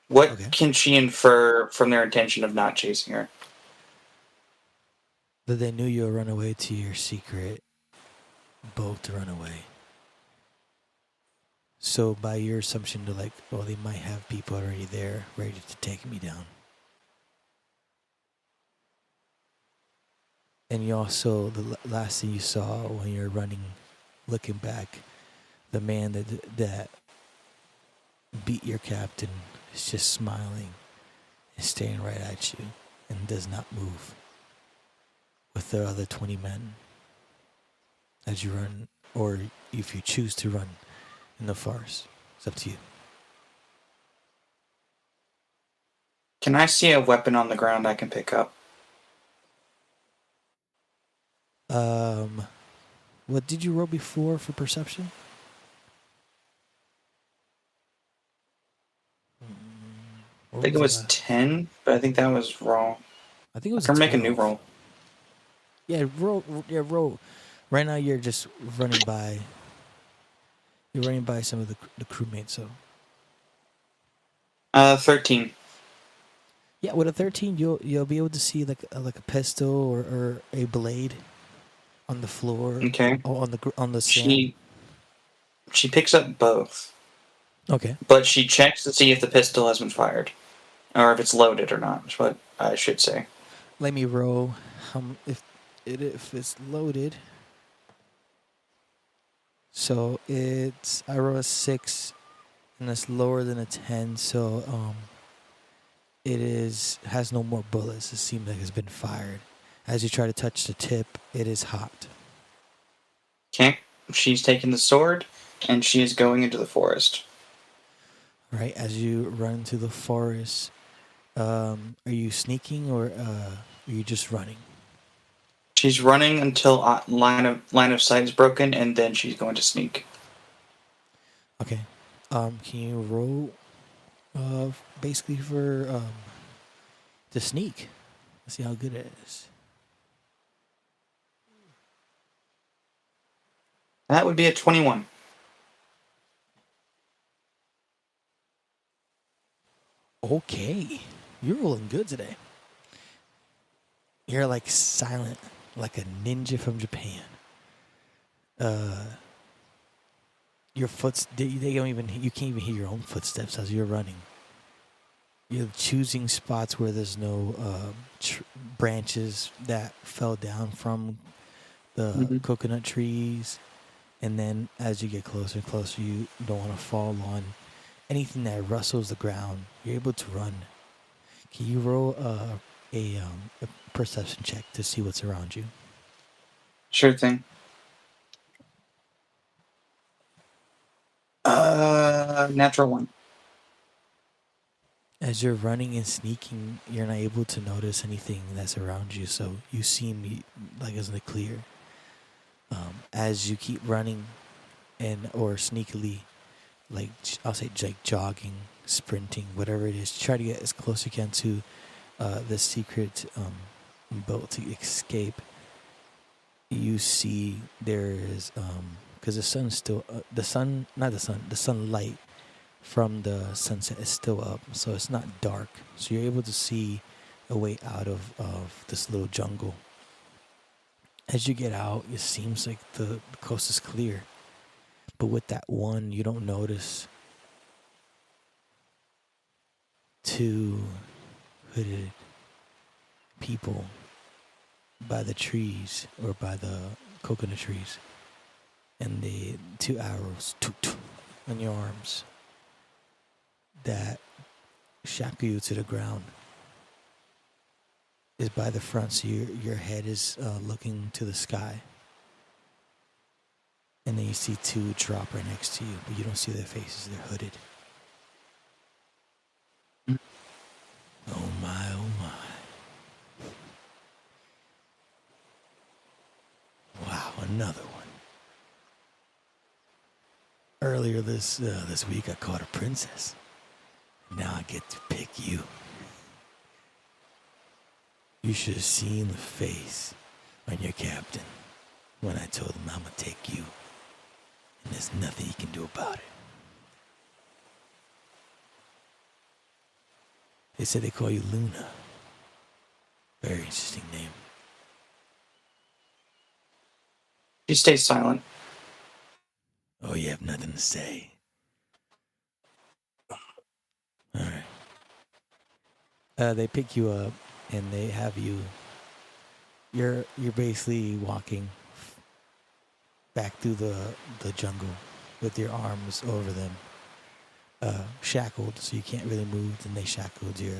What Okay. can she infer from their intention of not chasing her? That they knew you'll run away to your secret boat to run away. So by your assumption, they're like, well, they might have people already there ready to take me down. And you also, the last thing you saw when you're running, looking back, the man that beat your captain is just smiling and staring right at you and does not move with the other 20 men as you run, or if you choose to run in the forest. It's up to you. Can I see a weapon on the ground I can pick up? What did you roll before for perception? I What think it the was last? 10, but I think that was wrong. I think it I was can make a new 12. roll. Yeah, roll. Yeah, roll. Right now, you're just running by. You're running by some of the crewmates. So 13. yeah, with a 13, you'll be able to see like a pistol or a blade on the floor Okay. or on the sand. She picks up both, Okay. but she checks to see if the pistol has been fired. Or if it's loaded or not, is what I should say. Let me roll. If it's loaded. So I roll a 6, and it's lower than a 10. So it has no more bullets. It seems like it's been fired. As you try to touch the tip, it is hot. Okay. She's taking the sword, and she is going into the forest. Right, as you run into the forest, are you sneaking or are you just running? She's running until line of sight is broken, and then she's going to sneak. Okay. Can you roll basically for to sneak? Let's see how good it is. That would be a 21. Okay. You're rolling good today. You're like silent, like a ninja from Japan. Your they don't even, you can't even hear your own footsteps as you're running. You're choosing spots where there's no branches that fell down from the coconut trees. And then as you get closer and closer, you don't want to fall on anything that rustles the ground. You're able to run. Can you roll a perception check to see what's around you? Sure thing. Natural 1. As you're running and sneaking, you're not able to notice anything that's around you, so you seem like it's in the clear. As you keep running or sneakily, like I'll say like jogging, sprinting, whatever it is, try to get as close as you can to the secret boat to escape. You see there is because the sun's still the sunlight from the sunset is still up, so it's not dark, so you're able to see a way out of this little jungle. As you get out, it seems like the coast is clear, but with that one, you don't notice two hooded people by the trees or by the coconut trees, and the two arrows on your arms that shackle you to the ground is by the front, so your head is looking to the sky. And then you see two drop right next to you, but you don't see their faces, they're hooded. Oh my, oh my. Wow, another one. Earlier this week, I caught a princess. Now I get to pick you. You should have seen the face on your captain when I told him I'm gonna take you. And there's nothing you can do about it. They said they call you Luna. Very interesting name. She stays silent. Oh, you have nothing to say. All right. They pick you up and they have you. You're basically walking back through the jungle with your arms over them, shackled, so you can't really move. And they shackled your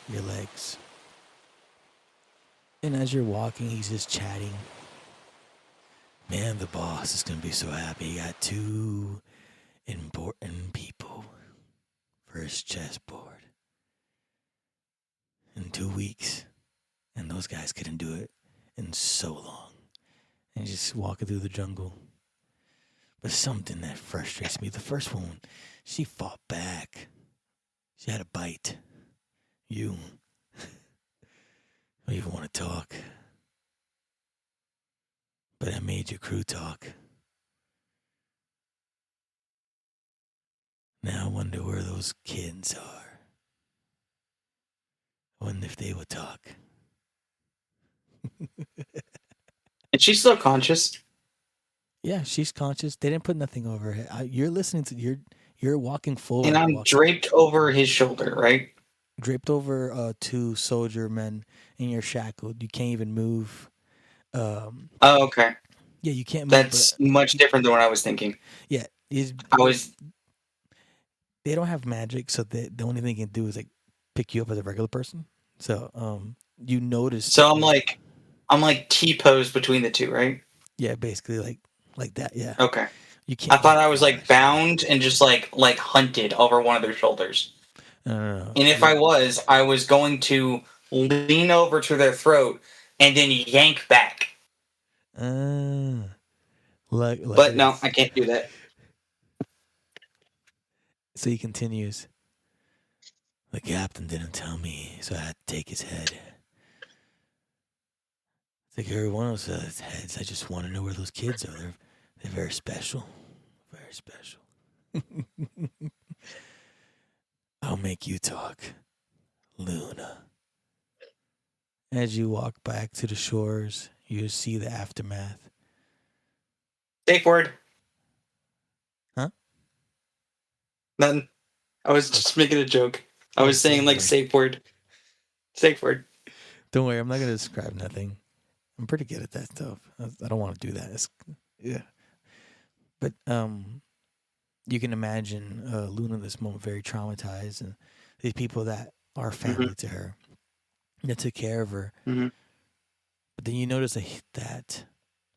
legs. And as you're walking, he's just chatting. Man, the boss is gonna be so happy. He got two important people for his chessboard in 2 weeks, and those guys couldn't do it in so long. And just walking through the jungle. But something that frustrates me, the first one, she fought back. She had a bite. You don't even want to talk. But I made your crew talk. Now I wonder where those kids are. I wonder if they would talk. And she's still conscious. Yeah, she's conscious. They didn't put nothing over her head. You're listening to you're walking forward. And I'm draped over his shoulder, right? Draped over two soldier men, and you're shackled. You can't even move. Oh, okay. Yeah, you can't move. That's much different than what I was thinking. Yeah, They don't have magic, so the only thing they can do is like pick you up as a regular person. So you notice. So I'm like T-posed between the two, right? Yeah, basically like that. Yeah. Okay. You can't. I thought I was like bound and just like hunted over one of their shoulders. No. And if I was going to lean over to their throat and then yank back. But no, I can't do that. So he continues. The captain didn't tell me, so I had to take his head. It's like every one of those heads. I just want to know where those kids are. They're very special. Very special. I'll make you talk, Luna. As you walk back to the shores, you see the aftermath. Safe word. Huh? Nothing. I was just making a joke. I was saying like safe word. Safe word. Don't worry, I'm not going to describe nothing. I'm pretty good at that stuff. I don't want to do that. Yeah. But you can imagine Luna in this moment very traumatized, and these people that are family to her, that took care of her. Mm-hmm. But then you notice that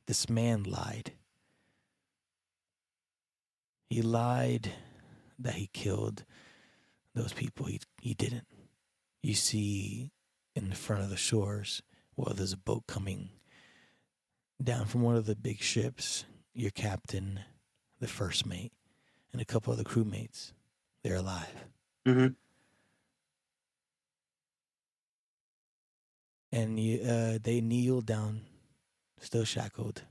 this man lied. He lied that he killed those people. He didn't. You see in the front of the shores, well, there's a boat coming down from one of the big ships. Your captain, the first mate, and a couple of the crewmates. They're alive. Mm-hmm. And they kneel down, still shackled.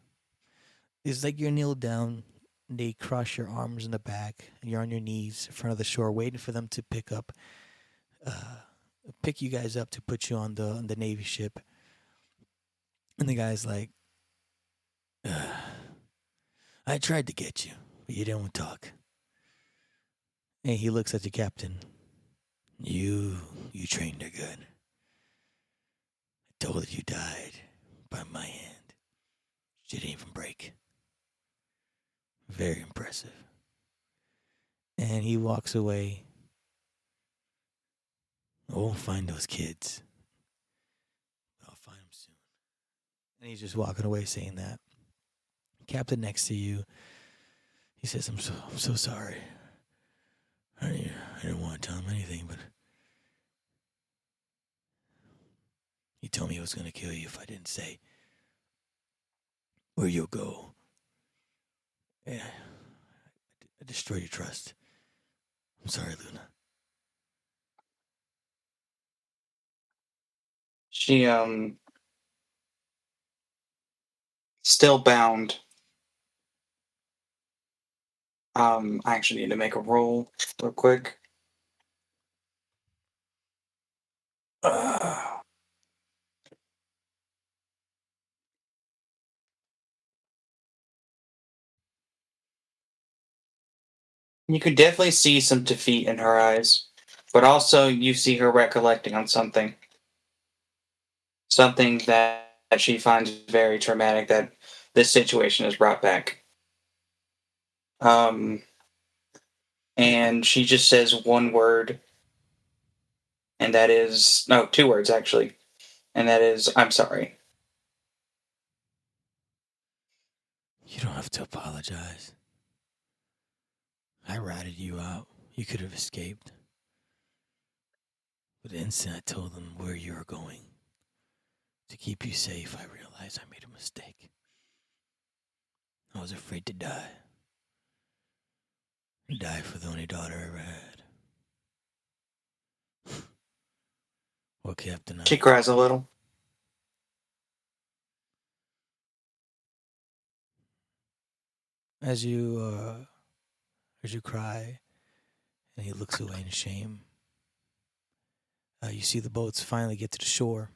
It's like you're kneeled down. They cross your arms in the back. You're on your knees in front of the shore, waiting for them to pick you guys up to put you on the Navy ship. And the guy's like, I tried to get you, but you didn't talk. And he looks at the captain. You trained her good. I told her you died by my hand. She didn't even break. Very impressive. And he walks away. I won't find those kids. I'll find them soon. And he's just walking away saying that. Captain next to you, he says, I'm so sorry. I didn't want to tell him anything, but he told me he was going to kill you if I didn't say where you'll go. Yeah, I destroyed your trust. I'm sorry, Luna. She, still bound. I actually need to make a roll real quick. You could definitely see some defeat in her eyes, but also you see her recollecting on something. Something that she finds very traumatic that this situation has brought back. And she just says one word, and that is, no, 2 words actually, and that is, I'm sorry. You don't have to apologize. I ratted you out. You could have escaped. But the instant I told them where you were going, to keep you safe, I realized I made a mistake. I was afraid to die. Die for the only daughter I ever had. Well, Captain, She cries a little. As you cry, and he looks away in shame, you see the boats finally get to the shore.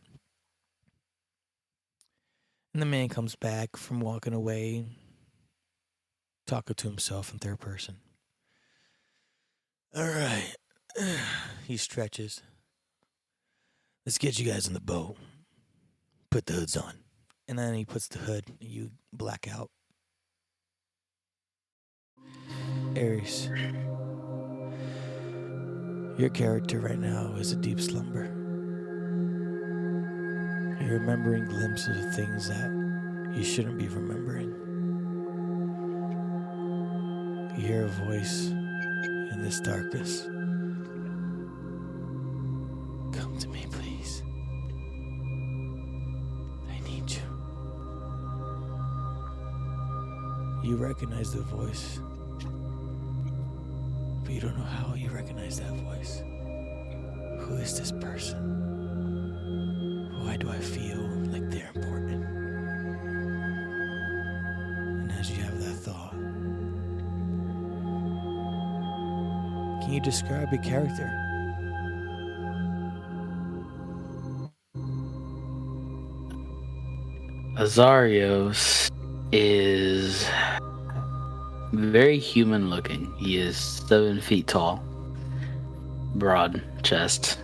And the man comes back from walking away, talking to himself in third person. All right. He stretches. Let's get you guys in the boat. Put the hoods on. And then he puts the hood, and you black out. Ares, your character right now is a deep slumber. You're remembering glimpses of things that you shouldn't be remembering. You hear a voice in this darkness. Come to me, please. I need you. You recognize the voice, but you don't know how you recognize that voice. Who is this person? Why do I feel like they're important? And as you have that thought, can you describe your character? Azarios is very human looking. He is 7 feet tall, broad chest,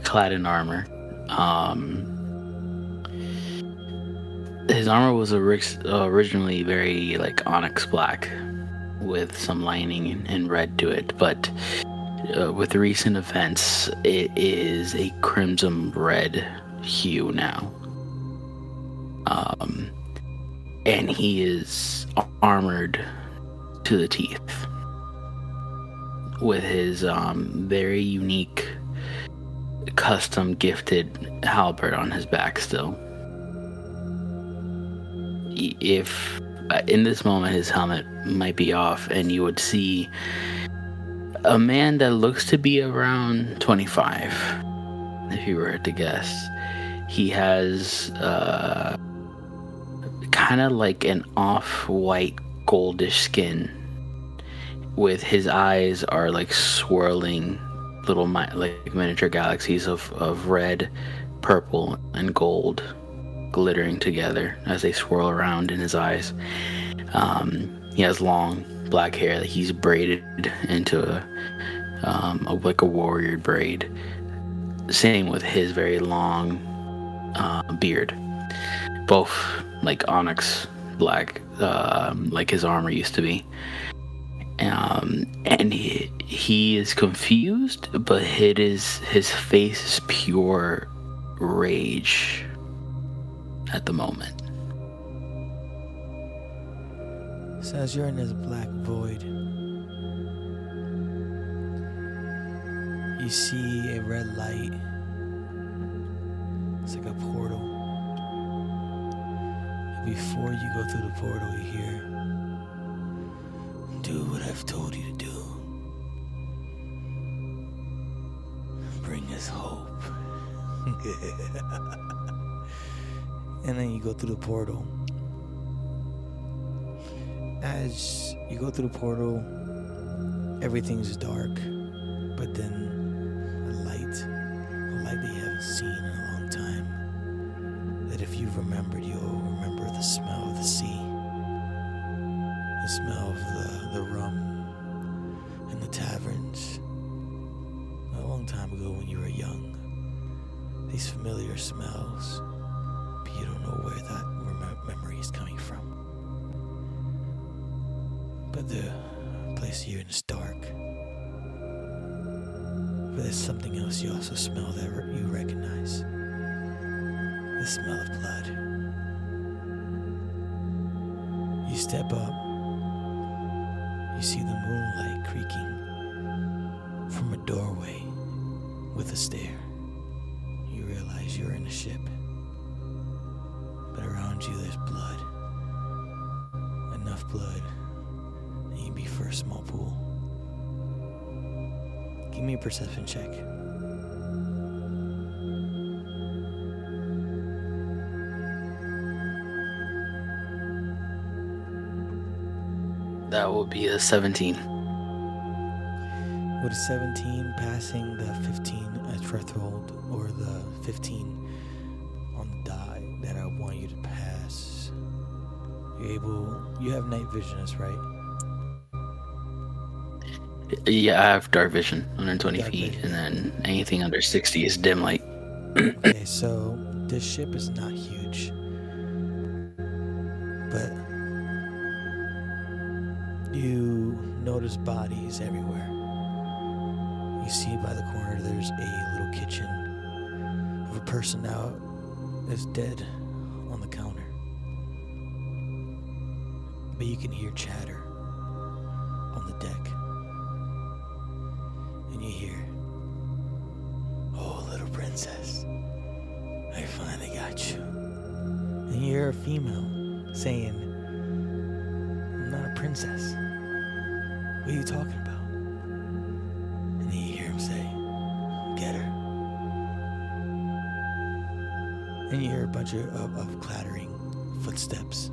clad in armor. His armor was originally very like onyx black with some lining and red to it, but with recent events it is a crimson red hue now. And he is armored to the teeth with his very unique custom gifted halberd on his back still. If in this moment his helmet might be off and you would see a man that looks to be around 25, if you were to guess. He has kind of like an off-white goldish skin, with his eyes are like swirling little like miniature galaxies of red, purple, and gold glittering together as they swirl around in his eyes. He has long black hair that he's braided into like a warrior braid. Same with his very long beard. Both like onyx black, like his armor used to be. And he is confused, but his face is pure rage at the moment. So as you're in this black void, you see a red light. It's like a portal. And before you go through the portal, you hear, "Do what I've told you to do. Bring us hope." And then you go through the portal. As you go through the portal, everything's dark, but then a light that you haven't seen in a long time, that if you've remembered, you'll remember the smell of the sea, the smell of the rum in the taverns. A long time ago when you were young, these familiar smells, but you don't know where that memory is coming from. But the place you're in is dark. But there's something else you also smell that you recognize. The smell of blood. You step up. You see the moonlight creaking from a doorway with a stair. You realize you're in a ship. But around you there's blood. Enough blood. You be for a small pool. Give me a perception check. That will be a 17. With a 17, passing the 15 threshold, or the 15 on the die that I want you to pass. You have night vision, that's right? Yeah, I have dark vision, 120 Dark feet, vision. and then anything under 60 is dim light. Okay, so this ship is not huge, but you notice bodies everywhere. You see by the corner there's a little kitchen of a person out that's dead on the counter. But you can hear chatter on the deck. And you hear, "Oh, little princess, I finally got you." And you hear a female saying, "I'm not a princess. What are you talking about?" And then you hear him say, "Get her." And you hear a bunch of clattering footsteps.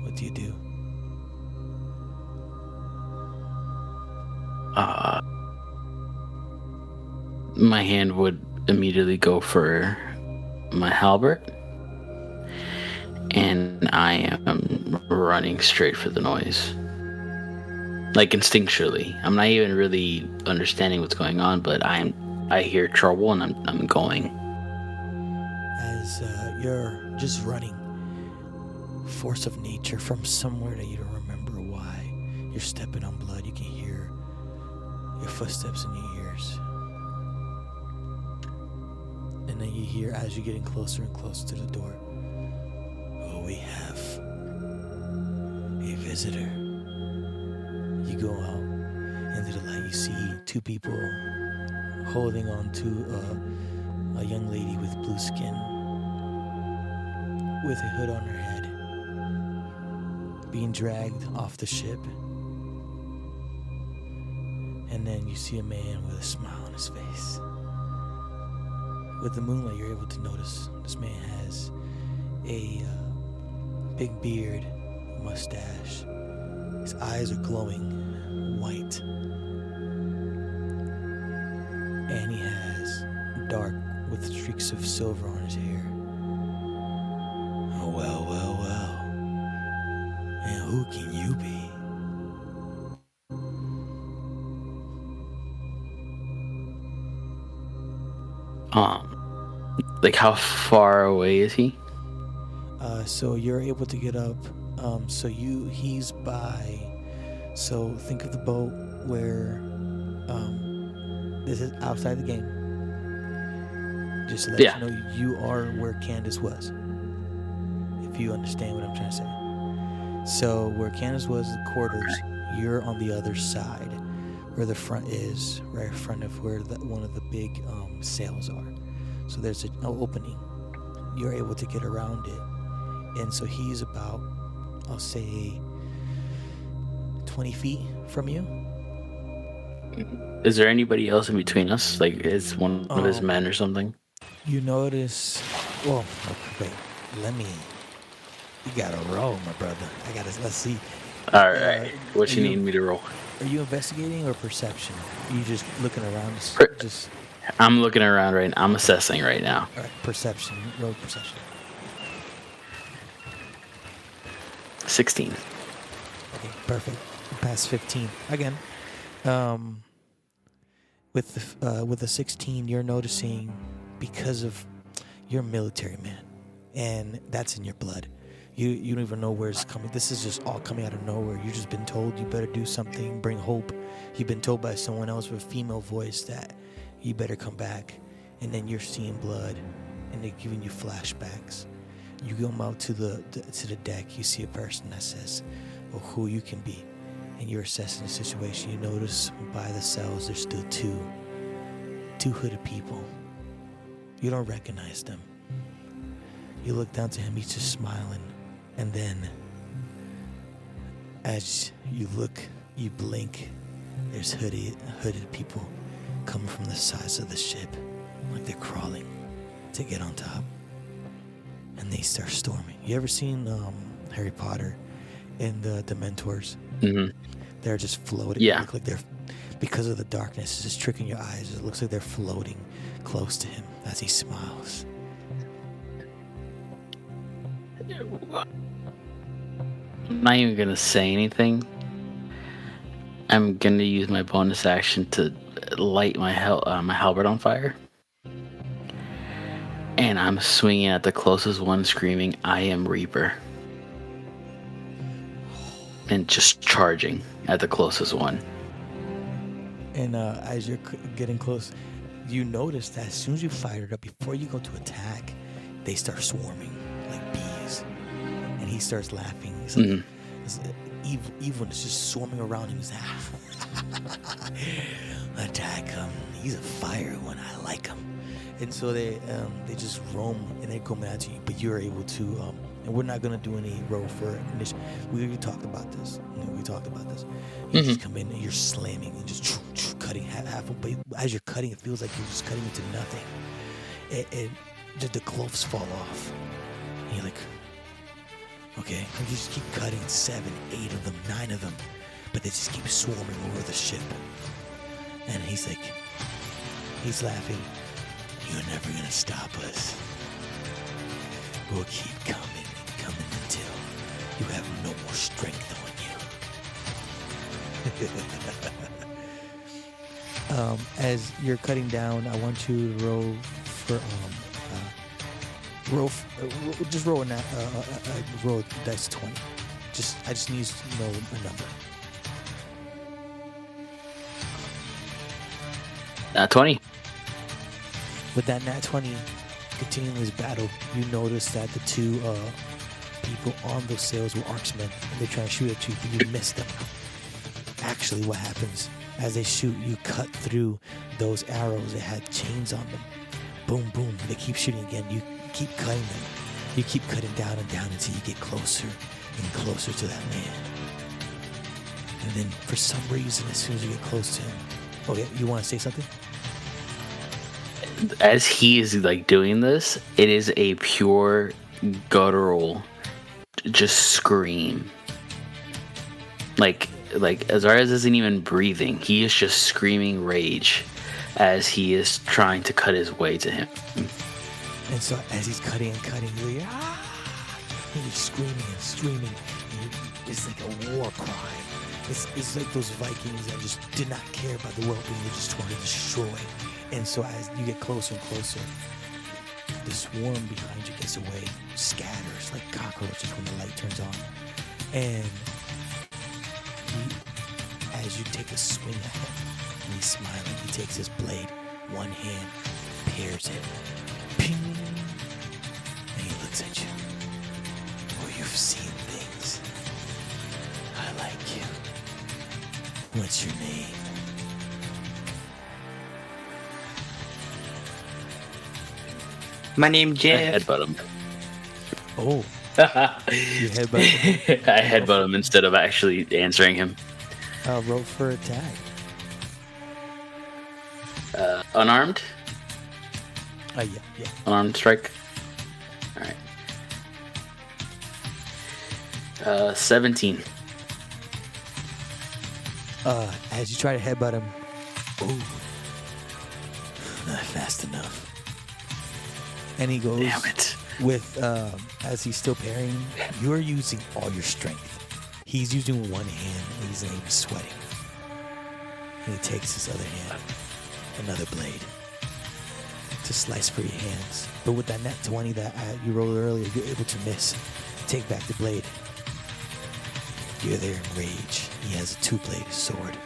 What do you do? My hand would immediately go for my halberd, and I am running straight for the noise. Like instinctually. I'm not even really understanding what's going on, but I hear trouble and I'm going. As you're just running, force of nature from somewhere that you don't remember why, you're stepping on blood. You can hear your footsteps in your ears. And then you hear, as you're getting closer and closer to the door, "Oh, we have a visitor." You go out into the light. You see two people holding on to a young lady with blue skin, with a hood on her head, being dragged off the ship. And then you see a man with a smile on his face. With the moonlight, you're able to notice this man has a big beard, mustache. His eyes are glowing white. And he has dark with streaks of silver on his hair. Oh, well, well, well. And who can you be? Like how far away is he? So you're able to get up. He's by. So think of the boat where. This is outside the game. Just to let you know, you are where Candace was. If you understand what I'm trying to say. So where Candace was, the quarters, you're on the other side, where the front is, right in front of where one of the big sails are. So there's an opening. You're able to get around it. And so he's about, I'll say, 20 feet from you. Is there anybody else in between us? Like, is one of his men or something? You notice... Well, wait. You gotta roll, my brother. Let's see. All right. What you need me to roll? Are you investigating or perception? Are you just looking around? I'm looking around right now. I'm assessing right now. All right, perception. Roll perception. 16. Okay, perfect. You passed 15. Again, with a 16, you're noticing, because of you're a military man, and that's in your blood. You don't even know where it's coming. This is just all coming out of nowhere. You've just been told you better do something, bring hope. You've been told by someone else with a female voice that you better come back, and then you're seeing blood, and they're giving you flashbacks. You come out to the deck. You see a person that says, "Well, who you can be," and you're assessing the situation. You notice by the cells there's still two hooded people. You don't recognize them. You look down to him. He's just smiling, and then as you look, you blink. There's hooded people coming from the sides of the ship, like they're crawling to get on top. And they start storming. You ever seen Harry Potter and the Dementors? Mm-hmm. They're just floating. Yeah. They look like they're, because of the darkness, it's just tricking your eyes. It looks like they're floating close to him as he smiles. I'm not even gonna say anything. I'm gonna use my bonus action to light my halberd on fire. And I'm swinging at the closest one, screaming, "I am Reaper." And just charging at the closest one. And as you're getting close, you notice that as soon as you fire it up, before you go to attack, they start swarming like bees. And he starts laughing. He's like, Evelyn is just swarming around him. He's like, attack him. He's a fire one. I like him. And so they just roam and they come at you, but you're able to. And we're not gonna do any roll for initiative. We talked about this. You just come in and you're slamming and just cutting half. But as you're cutting, it feels like you're just cutting into nothing. And just the gloves fall off. And you're like, okay. And you just keep cutting 7, 8 of them, 9 of them, but they just keep swarming over the ship. And he's laughing. You're never gonna stop us. We'll keep coming until you have no more strength on you. As you're cutting down, I want you to roll for just roll roll dice 20. I just need to know a number. 20. With that nat 20, continuing this battle, you notice that the two people on those sails were arcsmen, and they're trying to shoot at you, but you missed them. Actually, what happens, as they shoot, you cut through those arrows that had chains on them. Boom, boom. They keep shooting again. You keep cutting them. You keep cutting down and down until you get closer and closer to that man. And then, for some reason, as soon as you get close to him... Oh, yeah, you want to say something? As he is like doing this, it is a pure guttural just scream. Like Azarias isn't even breathing. He is just screaming rage as he is trying to cut his way to him. And so as he's cutting and cutting, you're like, and he's screaming. It's like a war cry. It's like those Vikings that just did not care about the world being just trying to destroy. And so as you get closer and closer, the swarm behind you gets away, scatters like cockroaches when the light turns on. And as you take a swing at him, and he's smiling, he takes his blade, one hand, pairs it, ping, and he looks at you. Oh, you've seen things. I like you. What's your name? My name I Jeff. headbutt him. Oh, you headbutt him. I headbutt him instead of actually answering him. Roll for attack. Unarmed? Yeah. Unarmed strike? Alright. 17. As you try to headbutt him, not fast enough. And he goes Damn it. with, as he's still parrying, you're using all your strength. He's using one hand and he's even sweating. And he takes his other hand, another blade, to slice for your hands. But with that net 20 that you rolled earlier, you're able to miss. Take back the blade. You're there in rage. He has a two-bladed sword.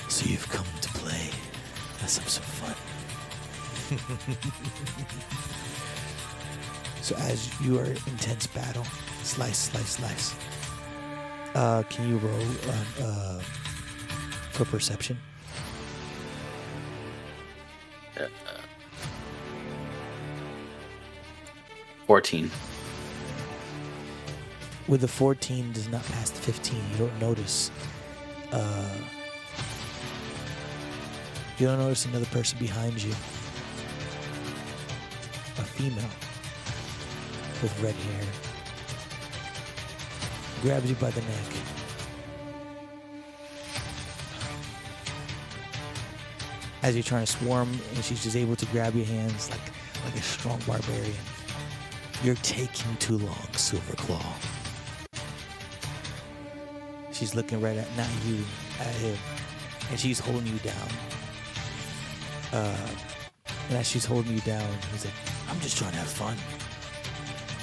So you've come to play. Let's have some fun. So as you are in intense battle, slice. Can you roll for perception? 14. With the 14 does not pass the 15, you don't notice. You don't notice another person behind you. A female with red hair grabs you by the neck. As you're trying to swarm, and she's just able to grab your hands like a strong barbarian. You're taking too long, Silverclaw. She's looking right at, not you, at him, and she's holding you down. And as she's holding you down, he's like, I'm just trying to have fun.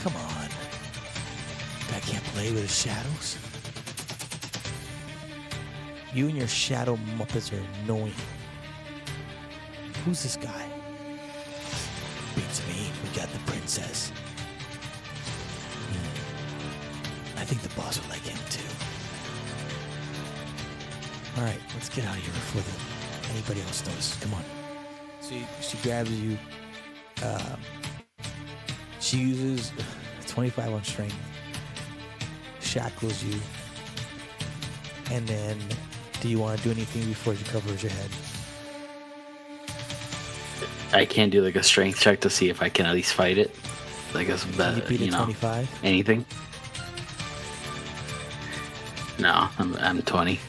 Come on. Guy can't play with his shadows. You and your shadow muppets are annoying. Who's this guy? Beats me. We got the princess. I think the boss would like him too. Alright, let's get out of here before anybody else knows. Come on. So she grabs you. She uses 25 on strength. Shackles you. And then, do you want to do anything before she covers your head? I can't do like a strength check to see if I can at least fight it. Like a Can you beat a 25? anything. No, I'm 20.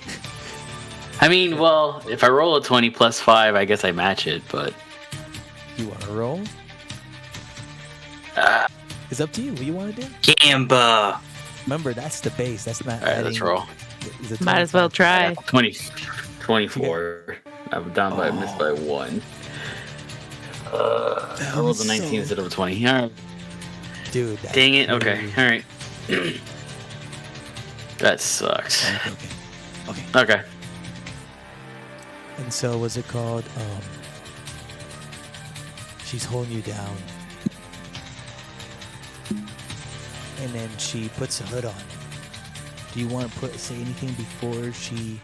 I mean, well, if I roll a 20 plus 5, I guess I match it, but You want to roll? It's up to you. What you want to do? Gamba. Remember, that's the base. That's not. all right, let's roll. Is it Might as well 25? try. 24. I'm down by missed by 1. I rolled a 19 so- instead of a 20. All right. Dude. that's Dang it. Okay. crazy. All right. That sucks. Okay. Okay. And so, what's it called? She's holding you down. And then she puts the hood on. Do you want to say anything before she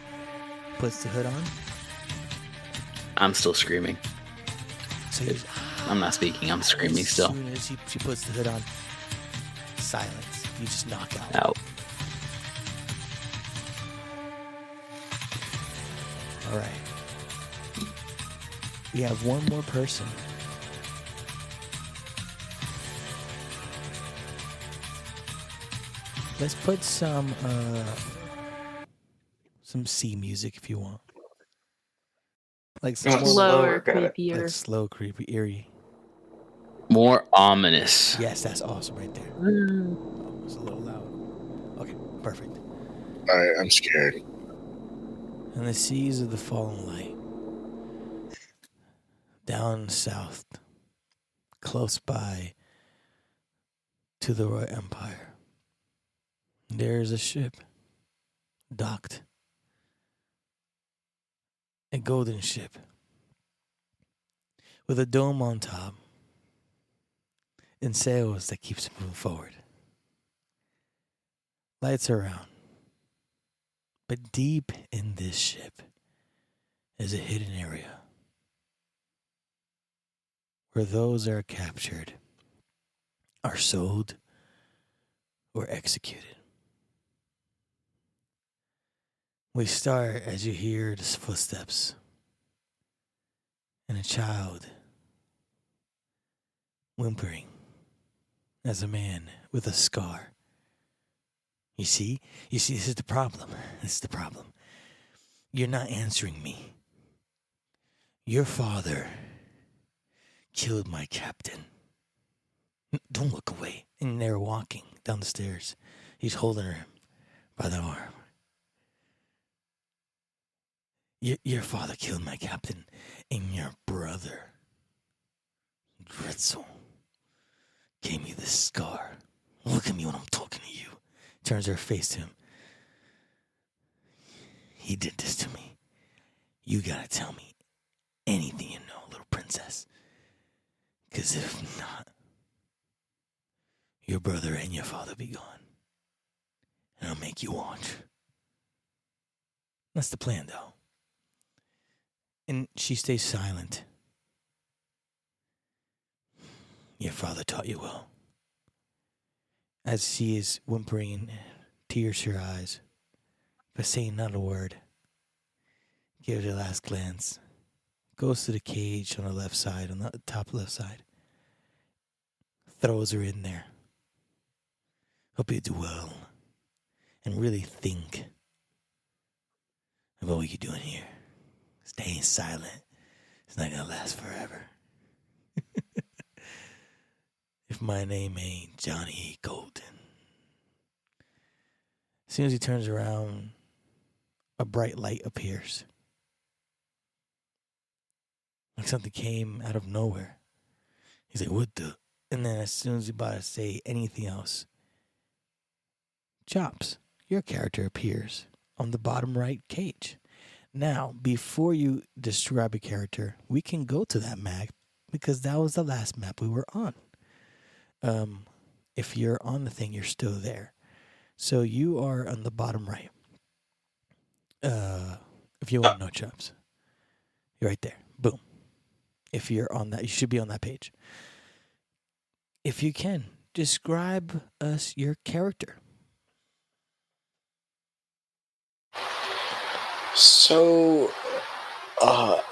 puts the hood on? I'm still screaming. So you I'm not speaking. I'm screaming still. As soon as she puts the hood on, silence. You just knock out. Out. All right. We have one more person. Let's put some sea music if you want. Like some You want more- Slower, got it. creepier. like slow, creepy, eerie. More ominous. Yes, that's awesome right there. Mm. Oh, it's a little loud. Okay, perfect. Alright, I'm scared. And the seas of the fallen light. down south, close by to the Roy Empire, there's a ship docked. A golden ship with a dome on top and sails that keeps it moving forward. Lights around. But deep in this ship is a hidden area where those that are captured are sold or executed. We start as you hear the footsteps and a child whimpering as a man with a scar. You see, this is the problem. This is the problem. You're not answering me. Your father killed my captain. Don't look away. And they're walking down the stairs. He's holding her by the arm. Your father killed my captain, and your brother, Dritzel, gave me this scar. Look at me when I'm talking to you. Turns her face to him. He did this to me. You gotta tell me anything you know, little princess. 'Cause if not, your brother and your father be gone. And I'll make you watch. That's the plan, though. And she stays silent. Your father taught you well. As she is whimpering, tears to her eyes, but saying not a word. Gives her a last glance. Goes to the cage on the left side, on the top left side. Throws her in there. Hope you do well. And really think about what you're doing here. Staying silent. It's not gonna last forever. If my name ain't Johnny Golden. As soon as he turns around, a bright light appears. Like something came out of nowhere. He's like, what the? And then as soon as he's about to say anything else, Chops, your character appears on the bottom right cage. Now, before you describe a character, we can go to that map because that was the last map we were on. If you're on the thing, you're still there. So you are on the bottom right. If you want to know, Chops, you're right there. Boom. If you're on that, you should be on that page. If you can, describe us your character. So,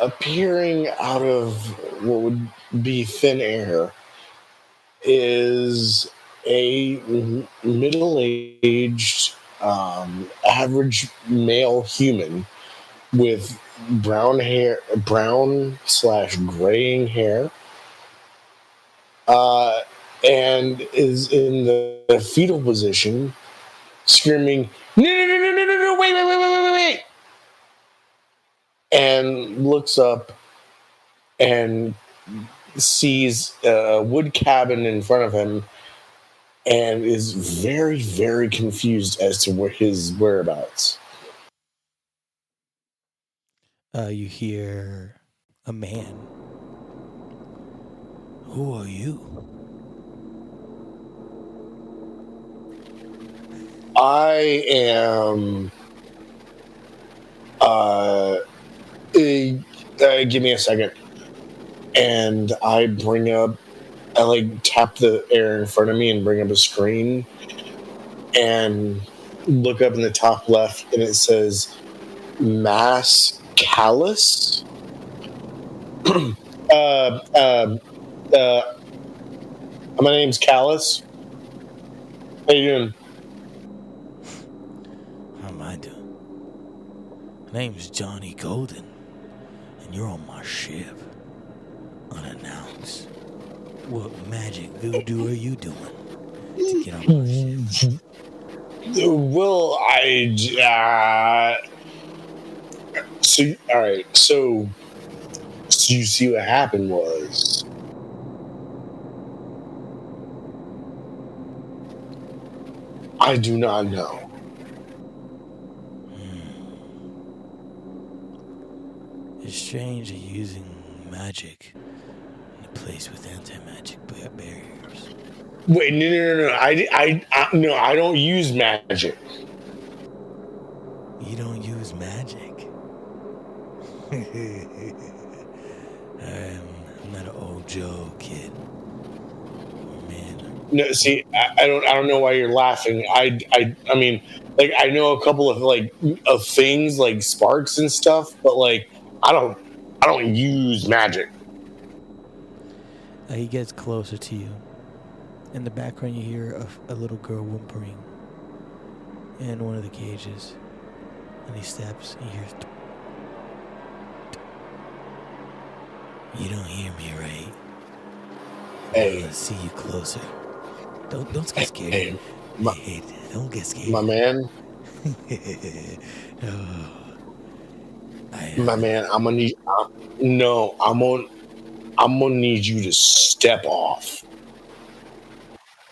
appearing out of what would be thin air is a middle-aged, average male human with brown/graying hair, and is in the fetal position, screaming, "No, wait. And looks up and sees a wood cabin in front of him and is very, very confused as to what his whereabouts. You hear a man. Who are you? I am... give me a second. And I tap the air in front of me and bring up a screen and look up in the top left, and it says Mass Callus. My name's Callus. How you doing? How am I doing? My name's Johnny Golden, and you're on my ship, unannounced. What magic voodoo are you doing to get on my ship? Well, So you see what happened was I do not know. It's strange that you're using magic in a place with anti-magic barriers. Wait, no. No, I don't use magic. You don't use magic. I'm not an old Joe kid. Man, No, see, I don't know why you're laughing. I mean, like, I know a couple of things like sparks and stuff, but like, I don't use magic. he gets closer to you. In the background, you hear a little girl whimpering in one of the cages. And he steps, and you hear... You don't hear me, right? Hey, Let's see you closer. Don't get scared. Hey, Don't get scared. my man, my man. I'm gonna need. No, I'm gonna need you to step off.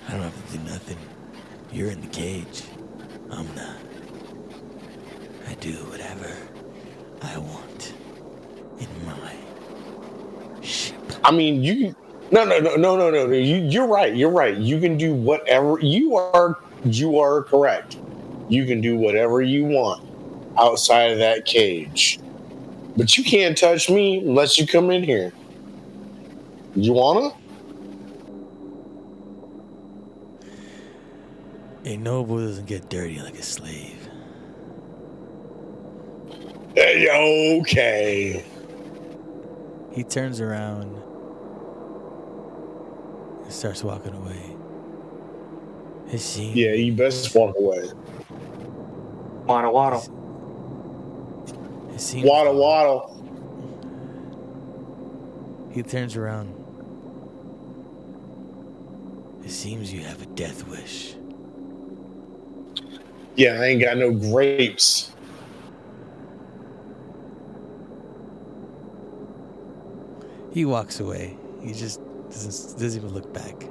I don't have to do nothing. You're in the cage. I'm not. I do whatever I want in my ship. I mean, you. No. You're right. You're right. You can do whatever you are. You are correct. You can do whatever you want outside of that cage, but you can't touch me unless you come in here. You wanna? A noble doesn't get dirty like a slave. Hey, okay. He turns around and starts walking away. It seems, Yeah, you best walk away. Waddle, waddle. it seems Waddle. He turns around. It seems you have a death wish. Yeah, I ain't got no grapes. He walks away. He just doesn't even look back.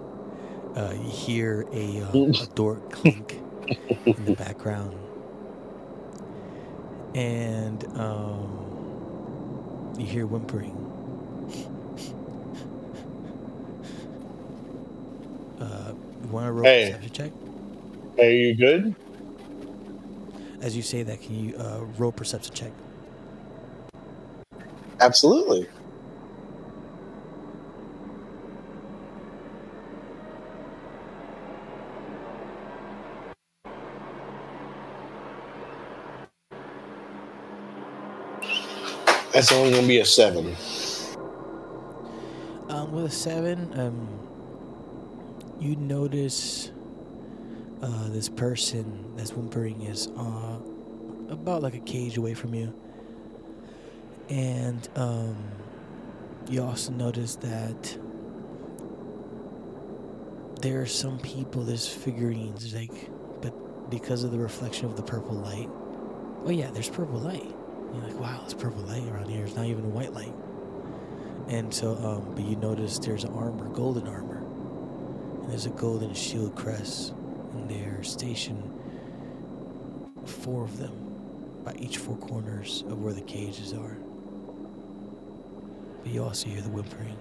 You hear a door clink in the background. And you hear whimpering. You want to roll a perception check? Hey, you good? As you say that, can you roll perception check? Absolutely. That's only going to be a 7. With a 7, you notice this person that's whimpering is about like a cage away from you. And you also notice that there are some people, there's figurines, but because of the reflection of the purple light, oh yeah, there's purple light. You're like, wow, there's purple light around here. It's not even a white light. And so, but you notice there's armor, golden armor. And there's a golden shield crest. And they're stationed, 4 of them, by each 4 corners of where the cages are. But you also hear the whimpering.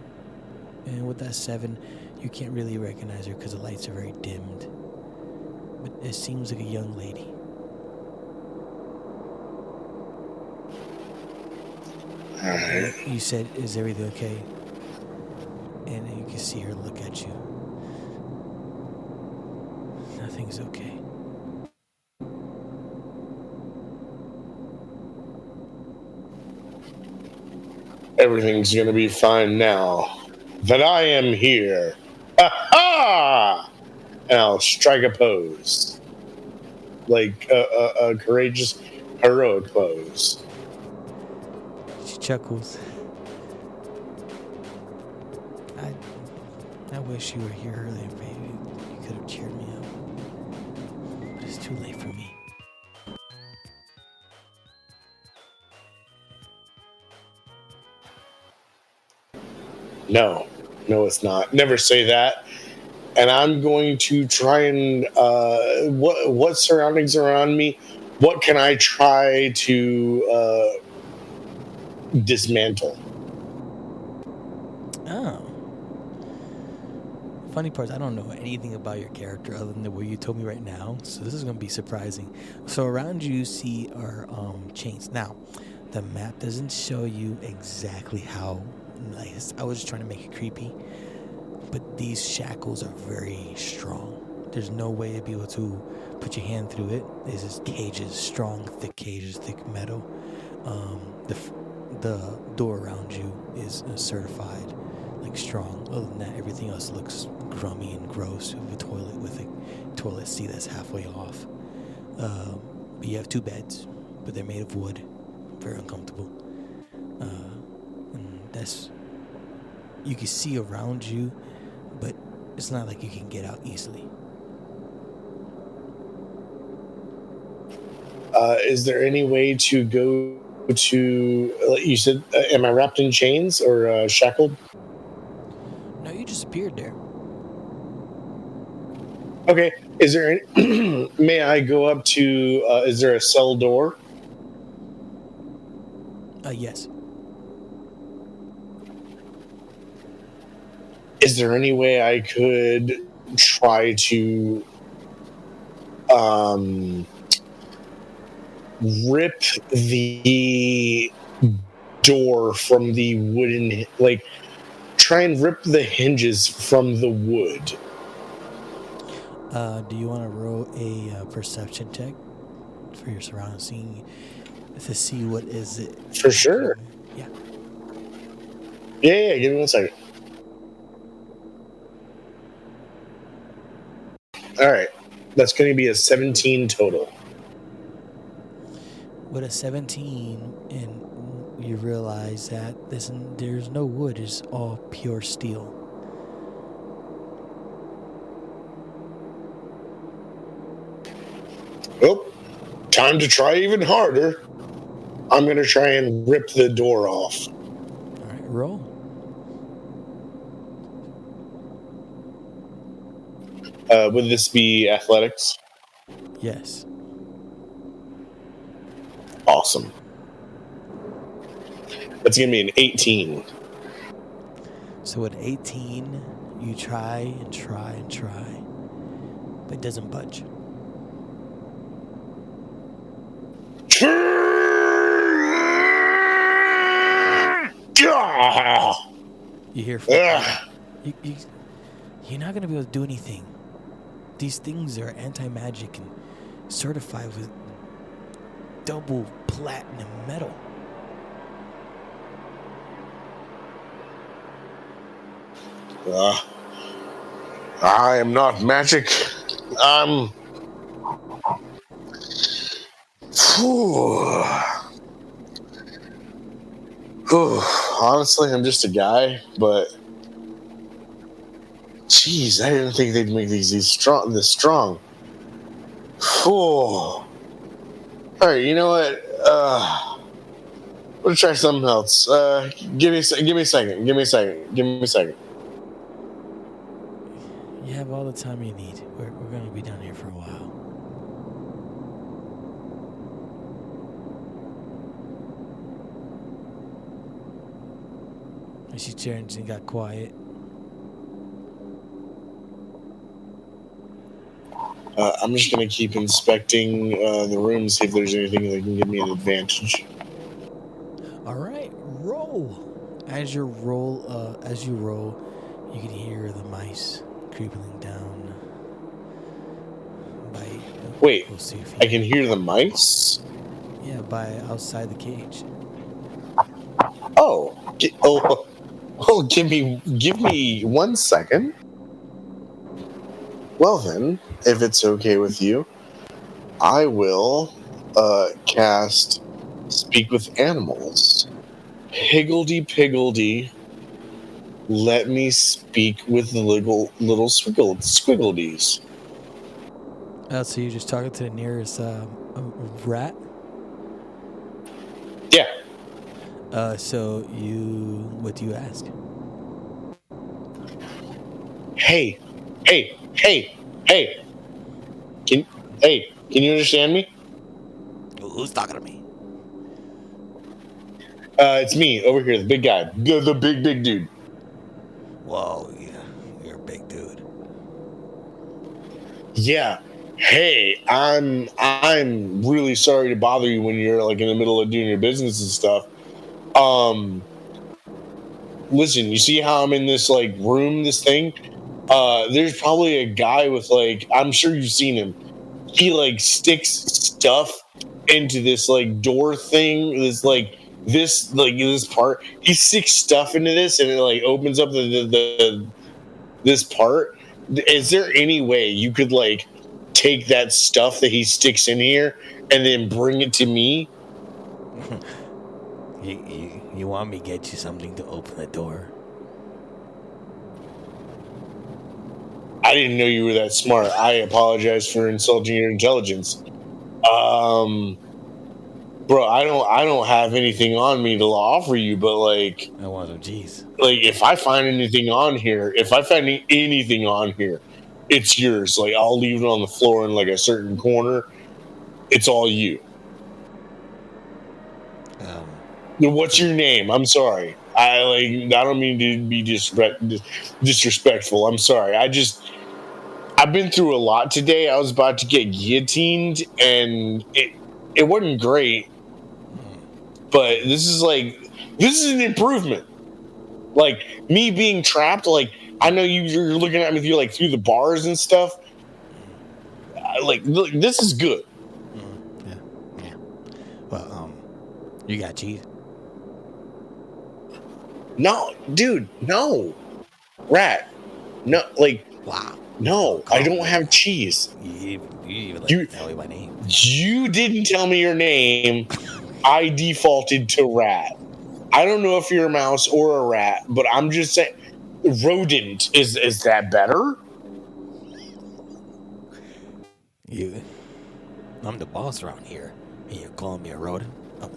And with that 7, you can't really recognize her because the lights are very dimmed. But it seems like a young lady. Alright. You said, is everything okay? And you can see her look at you. Nothing's okay. Everything's going to be fine now that I am here. Ha-ha! And I'll strike a pose. Like a courageous, heroic pose. She chuckles. I wish you were here earlier, baby. You could have cheered me up. But it's too late for me. No, it's not. Never say that. And I'm going to try and what surroundings are around me? What can I try to dismantle? Oh. Funny part is I don't know anything about your character other than what you told me right now, so this is going to be surprising. So around you see are chains. Now, the map doesn't show you exactly how nice. I was just trying to make it creepy, but these shackles are very strong. There's no way to be able to put your hand through it. This is cages, strong, thick cages, thick metal. The door around you is certified, like strong. Other than that, everything else looks grummy and gross. With a toilet seat that's halfway off. But you have 2 beds, but they're made of wood, very uncomfortable. And that's you can see around you, but it's not like you can get out easily. Is there any way to go to? You said, am I wrapped in chains or shackled? No, you just appeared there. Okay. Is there any? May I go up to? Is there a cell door? Yes. Is there any way I could try to rip the door from the wooden, like try and rip the hinges from the wood? Do you want to roll a perception check for your surroundings, seeing to see what is it? For sure. Yeah. Yeah, give me 1 second. All right. That's going to be a 17 total. With a 17, and you realize that there's no wood; it's all pure steel. Oh, time to try even harder. I'm going to try and rip the door off. All right, roll. Would this be athletics? Yes. Awesome. That's going to be an 18. So at 18, you try and try and try, but it doesn't budge. You hear from you're not going to be able to do anything. These things are anti-magic and certified with double platinum metal. I am not magic. I'm... Honestly, I'm just a guy, but... Jeez, I didn't think they'd make these this strong. All right, you know what? We'll try something else. Give me a second. You have all the time you need. We're going to be down here for a while. And she turned and got quiet. I'm just going to keep inspecting the room, see if there's anything that can give me an advantage. All right, roll. As you roll, you can hear the mice creeping down. Wait, close to your feet. I can hear the mice? Yeah, by outside the cage. Give me 1 second. Well then, if it's okay with you, I will cast Speak with Animals. Higgledy-piggledy, let me speak with the little squiggledies. So you're just talking to the nearest rat? Yeah. So what do you ask? Hey, hey, hey, hey. Can you understand me? Who's talking to me? It's me over here, the big guy, the big dude. Whoa, yeah, you're a big dude. Yeah. Hey, I'm really sorry to bother you when you're like in the middle of doing your business and stuff. Listen, you see how I'm in this like room, this thing? There's probably a guy with like, I'm sure you've seen him. He like sticks stuff into this like door thing, this part. He sticks stuff into this and it like opens up this part. Is there any way you could like take that stuff that he sticks in here and then bring it to me? You want me to get you something to open the door? I didn't know you were that smart. I apologize for insulting your intelligence. Bro, I don't have anything on me to offer you, but like, I want some cheese. like if I find anything on here, it's yours. Like I'll leave it on the floor in like a certain corner. It's all you. What's your name? I'm sorry. I don't mean to be disrespectful. I'm sorry. I've been through a lot today. I was about to get guillotined and it wasn't great. But this is an improvement. Like me being trapped, like I know you're looking at me through the bars and stuff. Look, this is good. Yeah. Well, you got cheese? No, dude, no. Rat. No, like Wow. no, I don't have cheese. You even tell me my name. You didn't tell me your name. I defaulted to rat. I don't know if you're a mouse or a rat, but I'm just saying rodent. Is that better? I'm the boss around here, and you're calling me a rodent? Oh.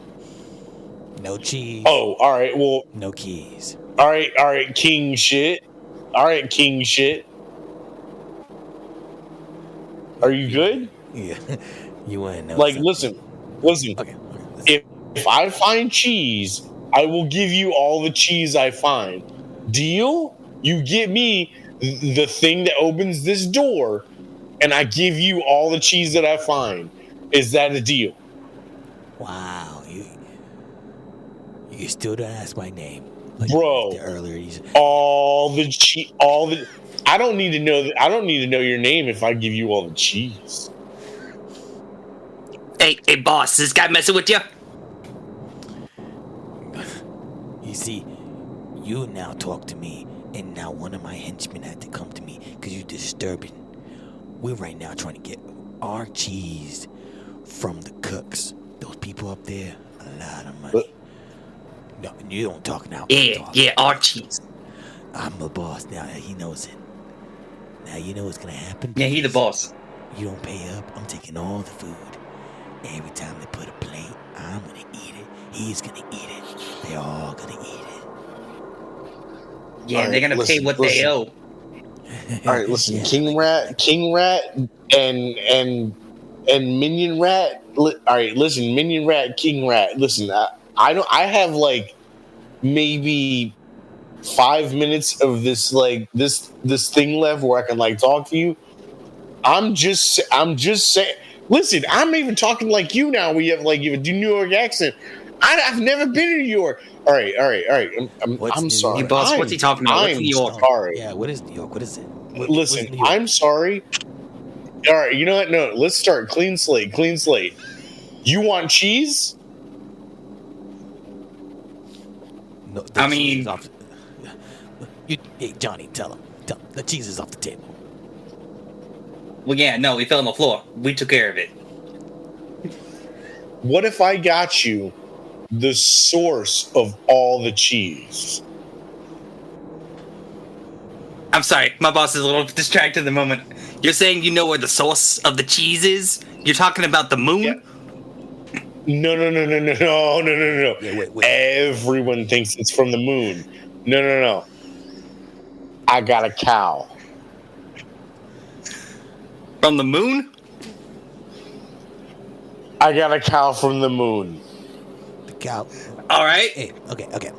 No cheese. Oh, all right. Well, no keys. All right, king shit. All right, king shit. Are you good? Yeah. You want to know? Like, something? listen. Okay. If I find cheese, I will give you all the cheese I find. Deal? You get me the thing that opens this door, and I give you all the cheese that I find. Is that a deal? Wow. You still don't ask my name, bro. Earlier, all the. I don't need to know your name if I give you all the cheese. Hey, boss, is this guy messing with you? You see, you now talk to me, and now one of my henchmen had to come to me because you're disturbing. We're right now trying to get our cheese from the cooks. Those people up there, a lot of money. No, you don't talk now. Yeah, our cheese. I'm the boss now. He knows it. Now you know what's gonna happen. Yeah, he the boss. You don't pay up. I'm taking all the food. Every time they put a plate, I'm gonna eat it. He's gonna eat it. They're all gonna eat it. Yeah, they're gonna pay what they owe. All right, listen, yeah. King Rat, and Minion Rat. All right, listen, Minion Rat, King Rat. Listen, I have like maybe 5 minutes of this this thing left where I can like talk to you. I'm just saying. Listen, I'm even talking like you now. We have you have a New York accent. I've never been to New York. All right. I'm sorry. Hey, boss, what's he talking about? What's New York? Sorry. Yeah, what is New York? What is it? Listen, I'm sorry. All right, you know what? No, let's start clean slate. You want cheese? No, hey, Johnny, tell him. The cheese is off the table. Well, yeah, no, it fell on the floor. We took care of it. What if I got you the source of all the cheese? I'm sorry, my boss is a little distracted at the moment. You're saying you know where the source of the cheese is? You're talking about the moon? Yeah. No. Yeah, wait. Everyone thinks it's from the moon. No. I got a cow. From the moon? I got a cow from the moon. The cow. All right. Hey, okay.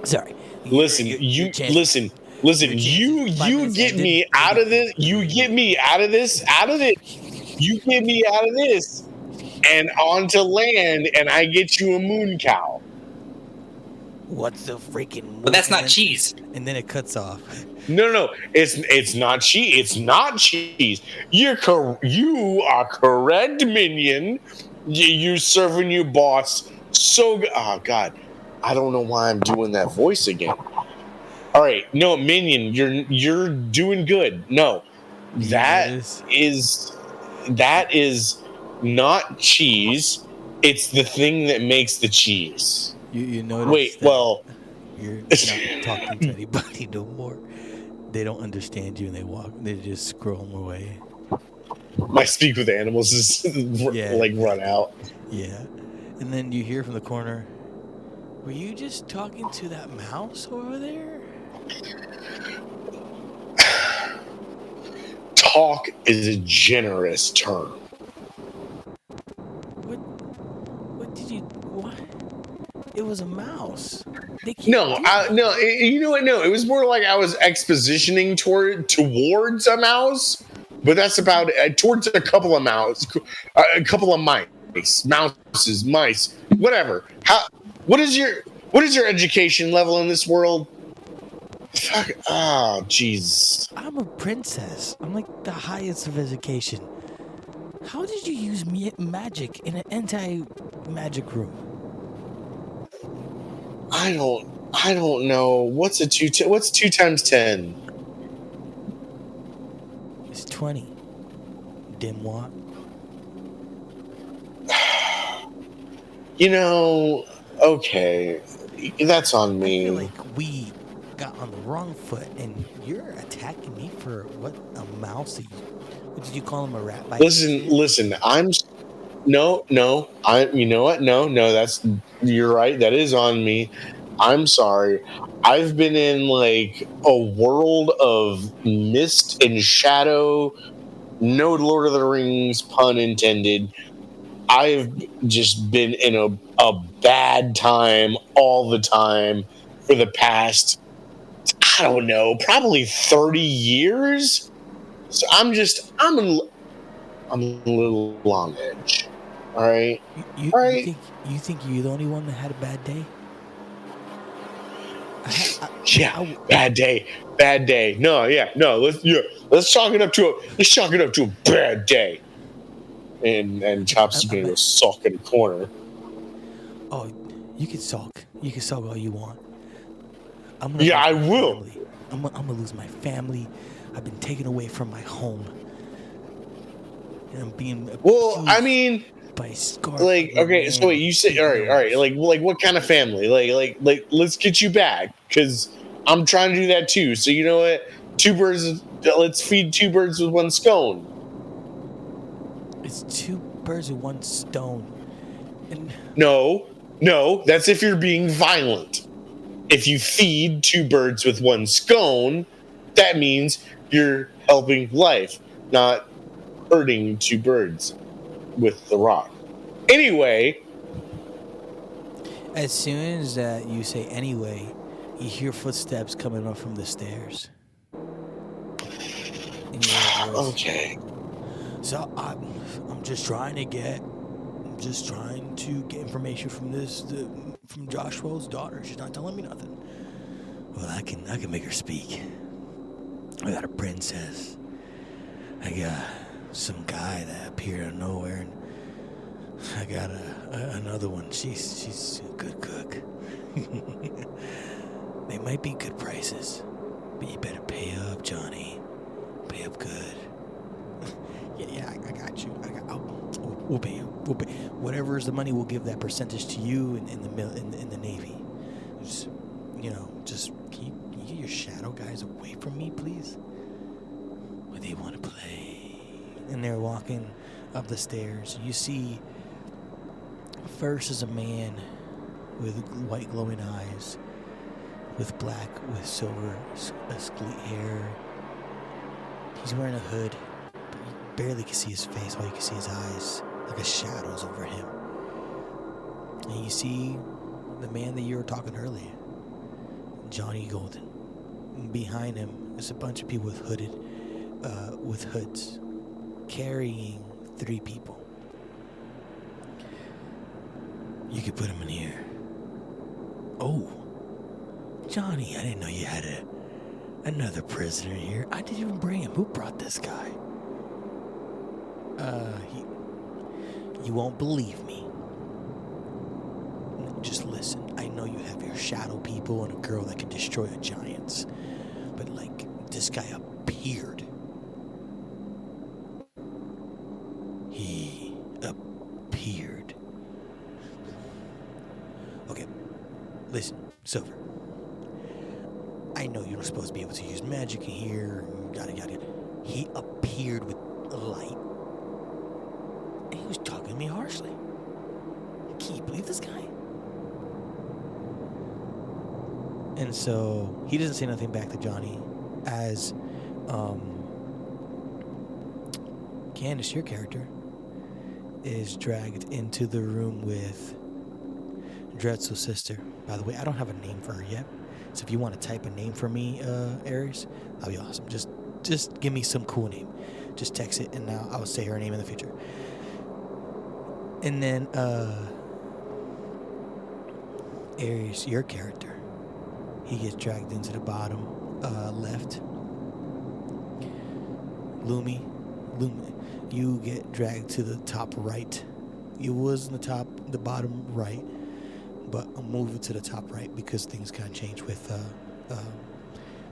Sorry. Listen, listen. You get me out of this. You get me out of this. You get me out of this, and onto land, and I get you a moon cow. What's the freaking? But that's not cheese. And then it cuts off. No, it's not cheese. It's not cheese. You are correct, minion. You're serving your boss so good. Oh God, I don't know why I'm doing that voice again. All right, no, minion, you're doing good. No, that is not cheese. It's the thing that makes the cheese. You notice? Wait, well, you're not talking to anybody no more. They don't understand you, and they walk. They just scroll away. My speak with animals is like run out. Yeah, and then you hear from the corner. Were you just talking to that mouse over there? Talk is a generous term. What did you? What? It was a mouse. No. You know what? No, it was more like I was expositioning towards a mouse, but that's about towards a couple of mice, whatever. What is your education level in this world? Fuck. Oh, jeez. I'm a princess. I'm like the highest of education. How did you use magic in an anti-magic room? I don't know. What's 2 times 10? It's 20. Dimwat. You know, okay. That's on me. I feel like we got on the wrong foot, and you're attacking me for what, a mouse? What did you call him, a rat? Listen. No. You know what? No. You're right. That is on me. I'm sorry. I've been in like a world of mist and shadow. No Lord of the Rings, pun intended. I've just been in a bad time all the time for the past, I don't know, probably 30 years. So I'm a little on edge. All right. You think you're the only one that had a bad day? Bad day. No. Let's chalk it up to a bad day. And Chops is gonna go sulk in a corner. Oh, you can sulk. You can sulk all you want. I will. I'm gonna lose my family. I've been taken away from my home. And I'm being by Scar. Like, okay, so wait, you say all right, like what kind of family? Like let's get you back, because I'm trying to do that too. So you know what? Let's feed 2 birds with 1 stone. It's 2 birds with 1 stone. And No, that's if you're being violent. If you feed 2 birds with 1 scone, that means you're helping life, not hurting 2 birds with the rock. Anyway. As soon as you say anyway, you hear footsteps coming up from the stairs. Okay. So I'm just trying to get information from Joshua's daughter. She's not telling me nothing. Well, I can make her speak. I got a princess. I got some guy that appeared out of nowhere, and I got another one. She's a good cook. They might be good prices, but you better pay up, Johnny. Pay up good. Yeah, I got you. We'll pay you. We'll pay. Whatever is the money, we'll give that percentage to you in the Navy. Just, can you get your shadow guys away from me, please? What they want to play? And they're walking up the stairs. You see, first is a man with white glowing eyes, with silver ascleat hair. He's wearing a hood. barely can see his face. All you can see is eyes, like a shadows over him. And you see the man that you were talking earlier, Johnny Golden. And behind him is a bunch of people with hoods, carrying 3 people. You could put him in here. Oh, Johnny, I didn't know you had another prisoner here. I didn't even bring him. Who brought this guy? You won't believe me. Just listen. I know you have your shadow people and a girl that can destroy the giants. But, like, this guy appeared. He appeared. Okay, listen, Silver. I know you're supposed to be able to use magic in here, yada yada. He appeared with light. And he was talking to me harshly. Can you believe this guy? And so he doesn't say nothing back to Johnny as Candace, your character, is dragged into the room with Dretzel's sister. By the way, I don't have a name for her yet. So if you want to type a name for me, Aries, that'll be awesome. Just give me some cool name. Just text it and now I'll say her name in the future. And then Aries, your character, he gets dragged into the bottom left. Lumi, you get dragged to the top right. You was in the bottom right, but I'll move it to the top right because things kind of change with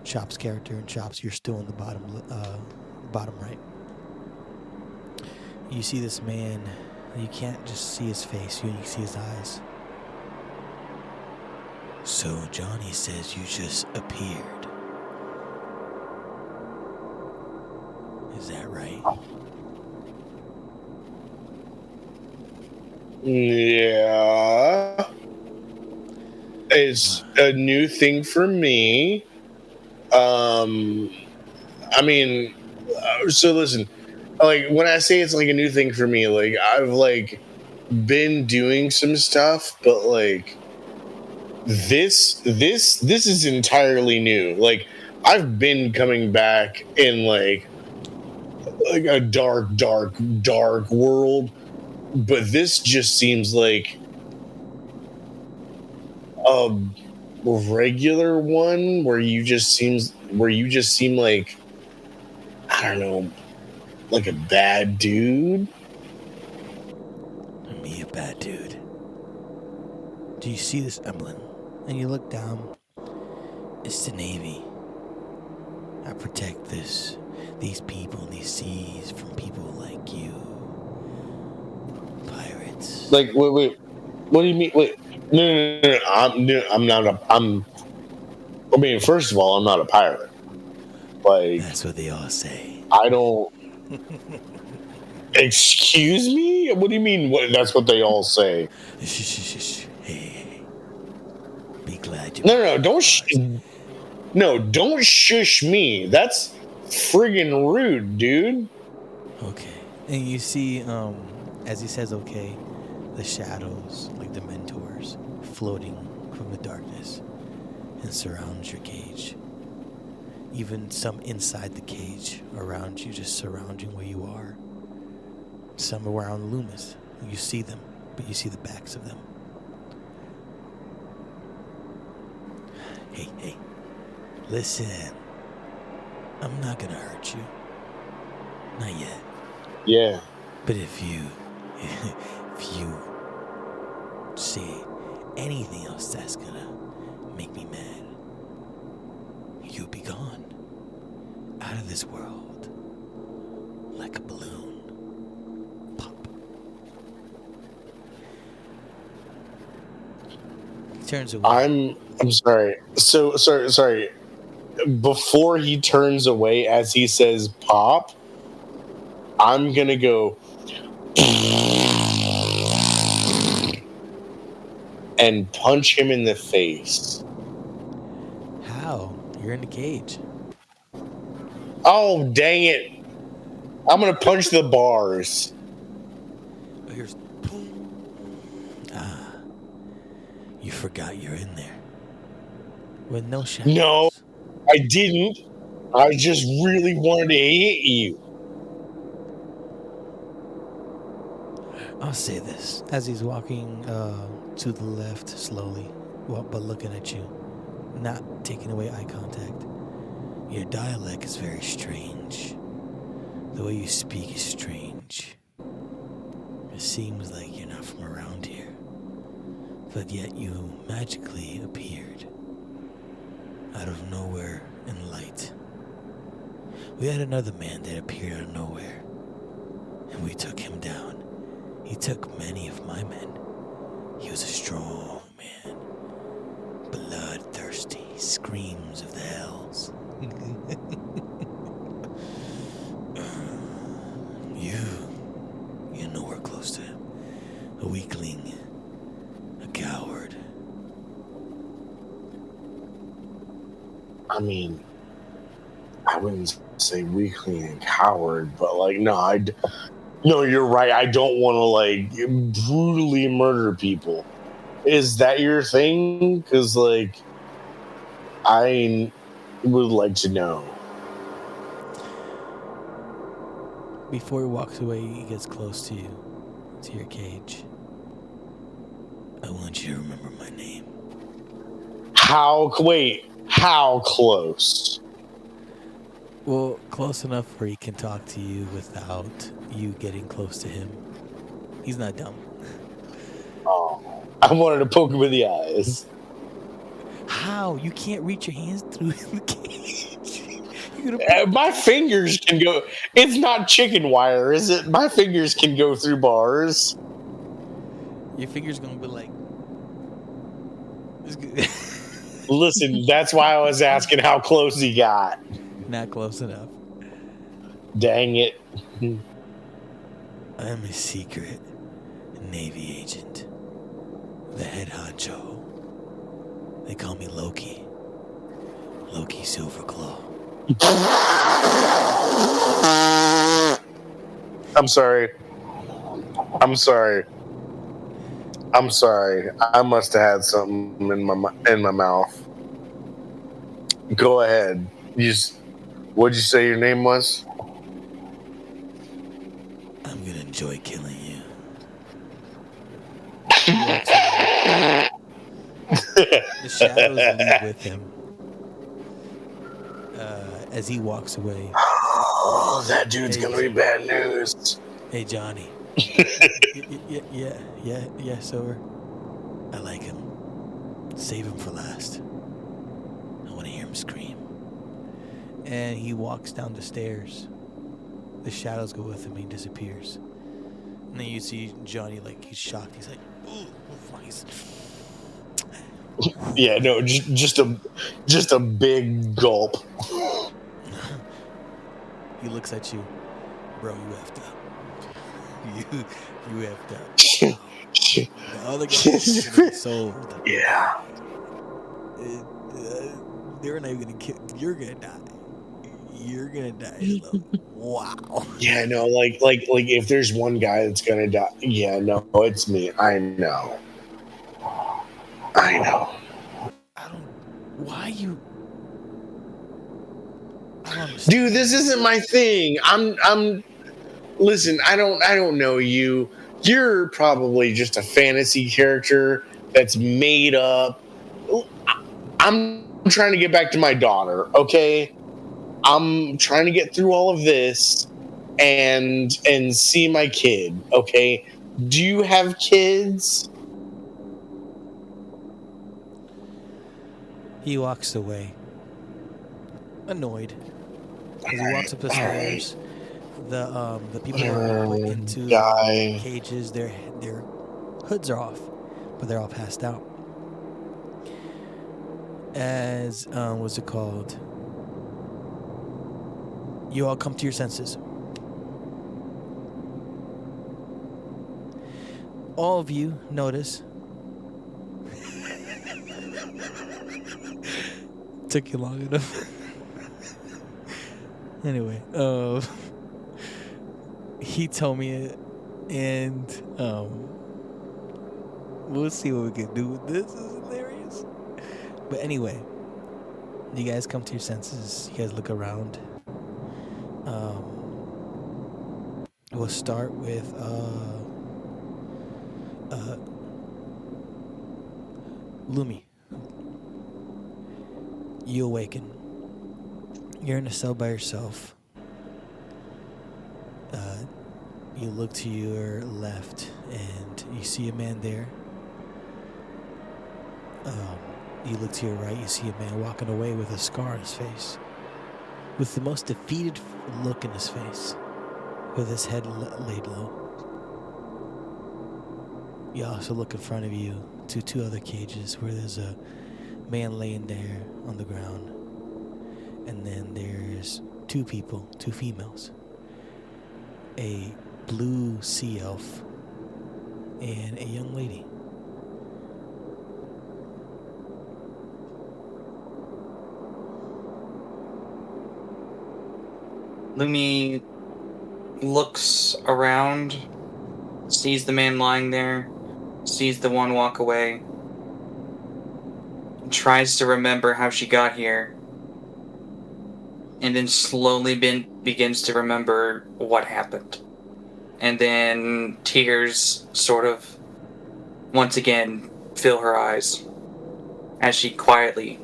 Chop's character. And Chops, you're still in the bottom right. You see this man. You can't just see his face. You see his eyes. So Johnny says you just appeared. Is that right? Yeah. It's a new thing for me. I mean, so listen, like when I say it's like a new thing for me, like I've like been doing some stuff, but like this is entirely new. Like I've been coming back in like a dark world, but this just seems like a regular one where you just seem like, I don't know, like a bad dude. Me a bad dude. Do you see this emblem? And you look down. It's the Navy. I protect these people and these seas from people like you. Pirates. Like, wait. What do you mean? Wait. No. I'm not. I mean, first of all, I'm not a pirate. Like, that's what they all say. I don't. Excuse me? What do you mean? That's what they all say. Shh. Hey. Be glad you. No. Don't shush me. That's friggin' rude, dude. Okay. And you see, as he says, okay, the shadows, like the mentors, floating from the darkness and surrounds your cage. Even some inside the cage around you, just surrounding where you are. Some around Loomis. You see them, but you see the backs of them. Hey. Listen. I'm not gonna hurt you. Not yet. Yeah. But if you say anything else that's gonna make me mad, you'll be gone. Out of this world. Like a balloon. Pop. He turns away. I'm sorry. So sorry. Before he turns away, as he says pop, I'm gonna go and punch him in the face. How? You're in the cage. Oh, dang it. I'm gonna punch the bars. Here's you forgot you're in there. With no shadows. No, I didn't. I just really wanted to hit you. I'll say this as he's walking to the left slowly, but looking at you, not taking away eye contact. Your dialect is very strange. The way you speak is strange. It seems like you're not from around here, but yet you magically appeared out of nowhere in light. We had another man that appeared out of nowhere, and we took him down. He took many of my men. He was a strong man, bloodthirsty, screams of the hells. You're nowhere close to him. A weakling, a coward. I mean, I wouldn't say weakling and coward, but like, no, you're right. I don't want to like brutally murder people. Is that your thing? Because like, I would like to know. Before he walks away, he gets close to you, to your cage. I want you to remember my name. How close? Well, close enough where he can talk to you without you getting close to him. He's not dumb. Oh, I wanted to poke him in the eyes. How? You can't reach your hands through the cage. My fingers can go. It's not chicken wire, is it? My fingers can go through bars. Your fingers gonna be like. Listen, that's why I was asking how close he got. Not close enough. Dang it. I'm a secret Navy agent. The head honcho. They call me Loki. Loki Silverclaw. I'm sorry. I must have had something in my mouth. Go ahead. What'd you say your name was? I'm gonna enjoy killing you. The shadows leave with him. As he walks away. Oh, that dude's gonna be bad news. Hey, Johnny. Yeah, Silver. I like him. Save him for last. I want to hear him scream. And he walks down the stairs. The shadows go with him. He disappears. And then you see Johnny, like, he's shocked. He's like, ooh, he's... Yeah, no, just a big gulp. He looks at you. Bro, you effed up. You effed up. The other guy sold. Yeah. They're not even gonna kill. You're gonna die. You're gonna die. Wow. Yeah, no, like if there's one guy that's gonna die, yeah, no, it's me. I know. I don't. Why you? I don't understand. Dude, this isn't my thing. I'm. Listen, I don't know you. You're probably just a fantasy character that's made up. I'm trying to get back to my daughter, okay? I'm trying to get through all of this and see my kid, okay? Do you have kids? He walks away, annoyed. As he walks up the stairs, the people are put into the cages. Their hoods are off, but they're all passed out. As what's it called? You all come to your senses. All of you notice. Took you long enough. Anyway, he told me it, and we'll see what we can do with this. It's hilarious. But anyway, you guys come to your senses. You guys look around. We'll start with Lumi. You awaken. You're in a cell by yourself. You look to your left and you see a man there. You look to your right, you see a man walking away with a scar on his face, with the most defeated look in his face, with his head laid low. You also look in front of you to two other cages where there's a man laying there on the ground, and then there's two people, two females, a blue sea elf and a young lady. Lumi looks around, sees the man lying there, sees the one walk away, tries to remember how she got here, and then slowly begins to remember what happened. And then tears sort of once again fill her eyes as she quietly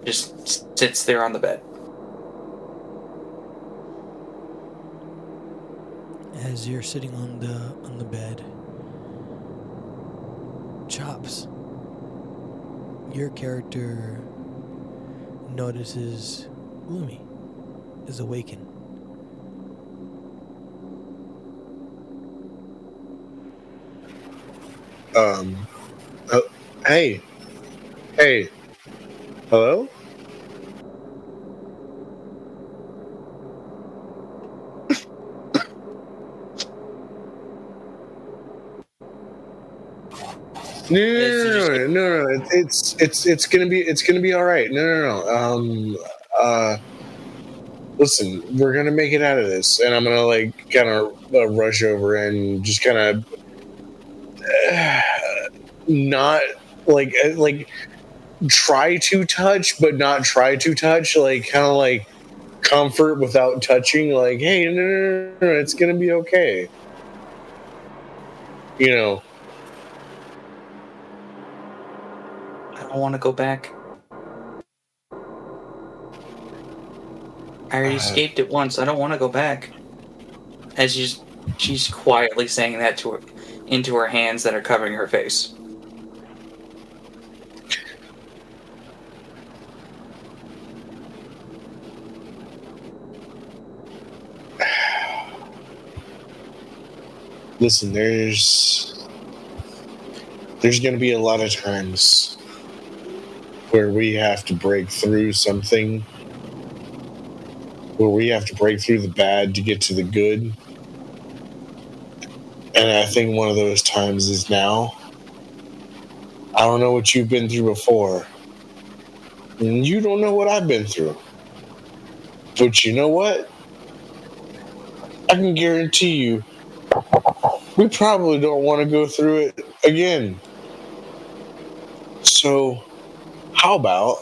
just sits there on the bed. As you're sitting on the bed, Chops, your character notices Lumi is awakened. Hey, hello? No. It's gonna be all right. No. Listen, we're gonna make it out of this, and I'm gonna like kind of rush over and just kind of not like try to touch, but not try to touch. Like kind of like comfort without touching. Like, hey, no, it's gonna be okay. You know. I don't want to go back. I already escaped it once. I don't want to go back. As she's quietly saying that to her, into her hands that are covering her face. Listen, there's going to be a lot of times where we have to break through something, where we have to break through the bad to get to the good. And I think one of those times is now. I don't know what you've been through before, and you don't know what I've been through. But you know what? I can guarantee you, we probably don't want to go through it again. So, how about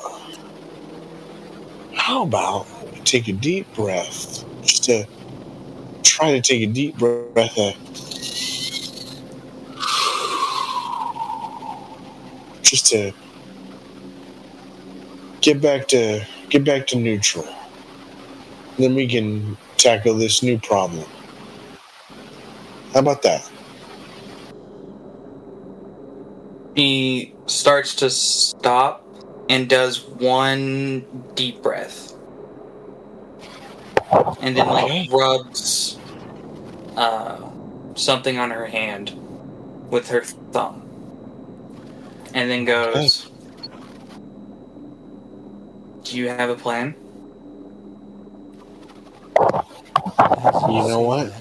we take a deep breath, just to try to take a deep breath just to get back to neutral. Then we can tackle this new problem. How about that? He starts to stop and does one deep breath. And then rubs something on her hand with her thumb. And then goes, do you have a plan? You know what?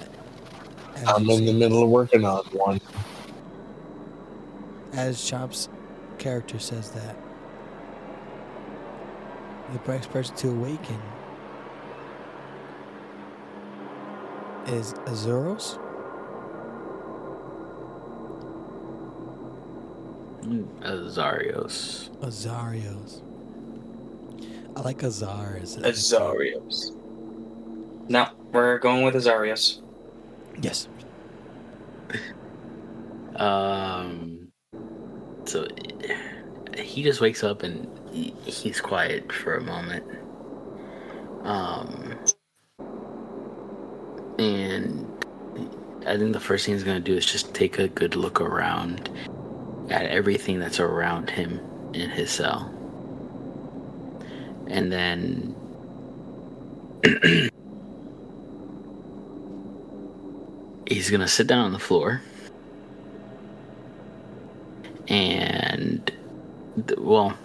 I'm in the middle of working on one. As Chops' character says that, the next person to awaken is Azuros. Azarios. Azarios. I like Azar. Azarios. No, we're going with Azarios. Yes. So he just wakes up and he's quiet for a moment. And I think the first thing he's gonna do is just take a good look around at everything that's around him in his cell. And then he's gonna sit down on the floor. And well,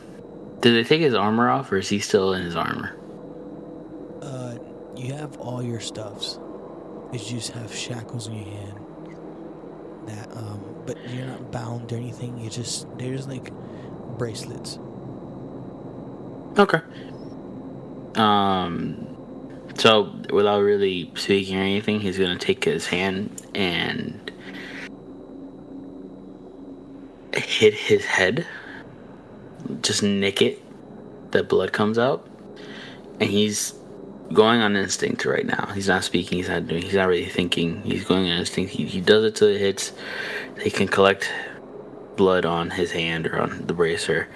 did they take his armor off, or is he still in his armor? You have all your stuffs. You just have shackles in your hand. That but you're not bound or anything. They're just like bracelets. Okay. So without really speaking or anything, he's gonna take his hand and hit his head. Just nick it. The blood comes out, and he's going on instinct right now. He's not speaking. He's not really thinking. He's going on instinct. He does it till it hits. He can collect blood on his hand or on the bracer.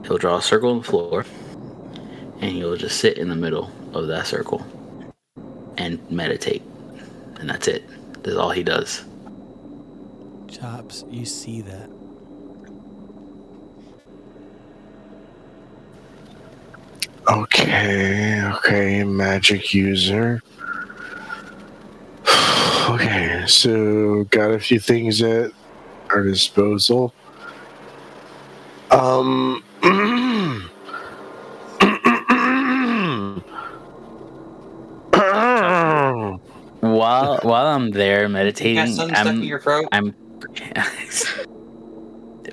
He'll draw a circle on the floor, and he'll just sit in the middle of that circle and meditate. And that's it. That's all he does. Chops, you see that. Okay, magic user. Okay, so got a few things at our disposal. While I'm there You got meditating, something stuck in your throat?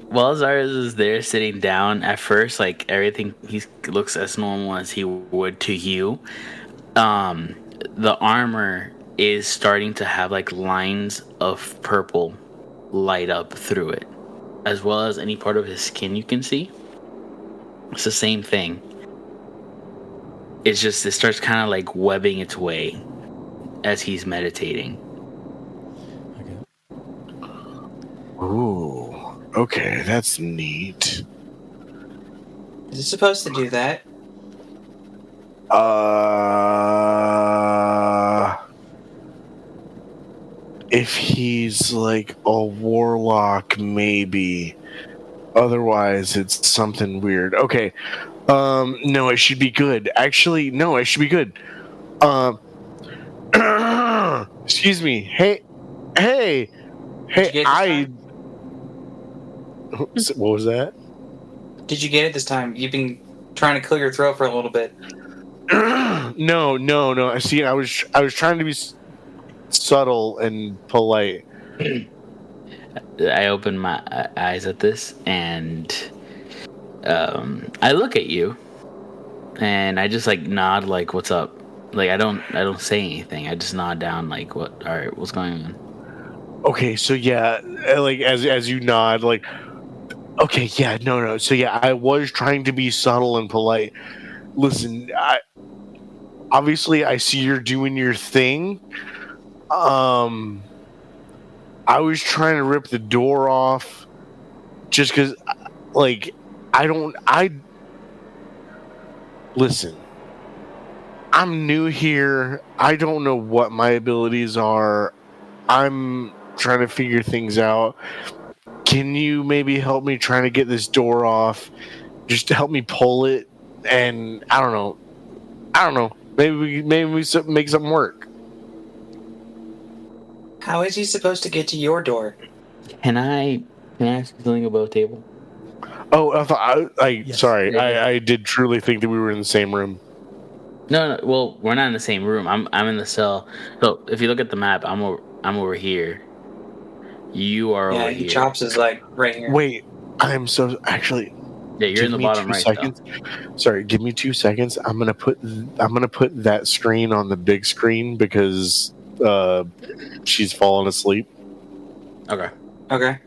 While Zarius is there sitting down, at first, like everything, he looks as normal as he would to you. The armor is starting to have like lines of purple light up through it, as well as any part of his skin you can see. It's the same thing. It's just it starts kind of like webbing its way as he's meditating. Okay. Ooh, okay, that's neat. Is it supposed to do that? If he's like a warlock, maybe. Otherwise, it's something weird. Okay. No, it should be good. Actually, no, it should be good. Excuse me. Hey, what was that? Did you get it this time? You've been trying to clear your throat for a little bit. No. See, I was trying to be subtle and polite. I open my eyes at this, and I look at you, and I just like nod, like, "What's up?" Like I don't say anything. I just nod down, like, "What? All right, what's going on?" Okay, so yeah, like as you nod, like, okay, yeah, no. So yeah, I was trying to be subtle and polite. Listen, obviously I see you're doing your thing. I was trying to rip the door off just because, like, listen, I'm new here. I don't know what my abilities are. I'm trying to figure things out. Can you maybe help me trying to get this door off? Just to help me pull it, and I don't know. Maybe we make something work. How is he supposed to get to your door? Can I ask something about the table? Oh, Yes. sorry. Yeah. I did truly think that we were in the same room. No. Well, we're not in the same room. I'm in the cell. So if you look at the map, I'm over here. You are over here. Chops is like right here. Wait, I'm so actually. Yeah, you're in the bottom 2 right. seconds. Sorry, give me 2 seconds. I'm gonna put that screen on the big screen because she's fallen asleep. Okay. Okay.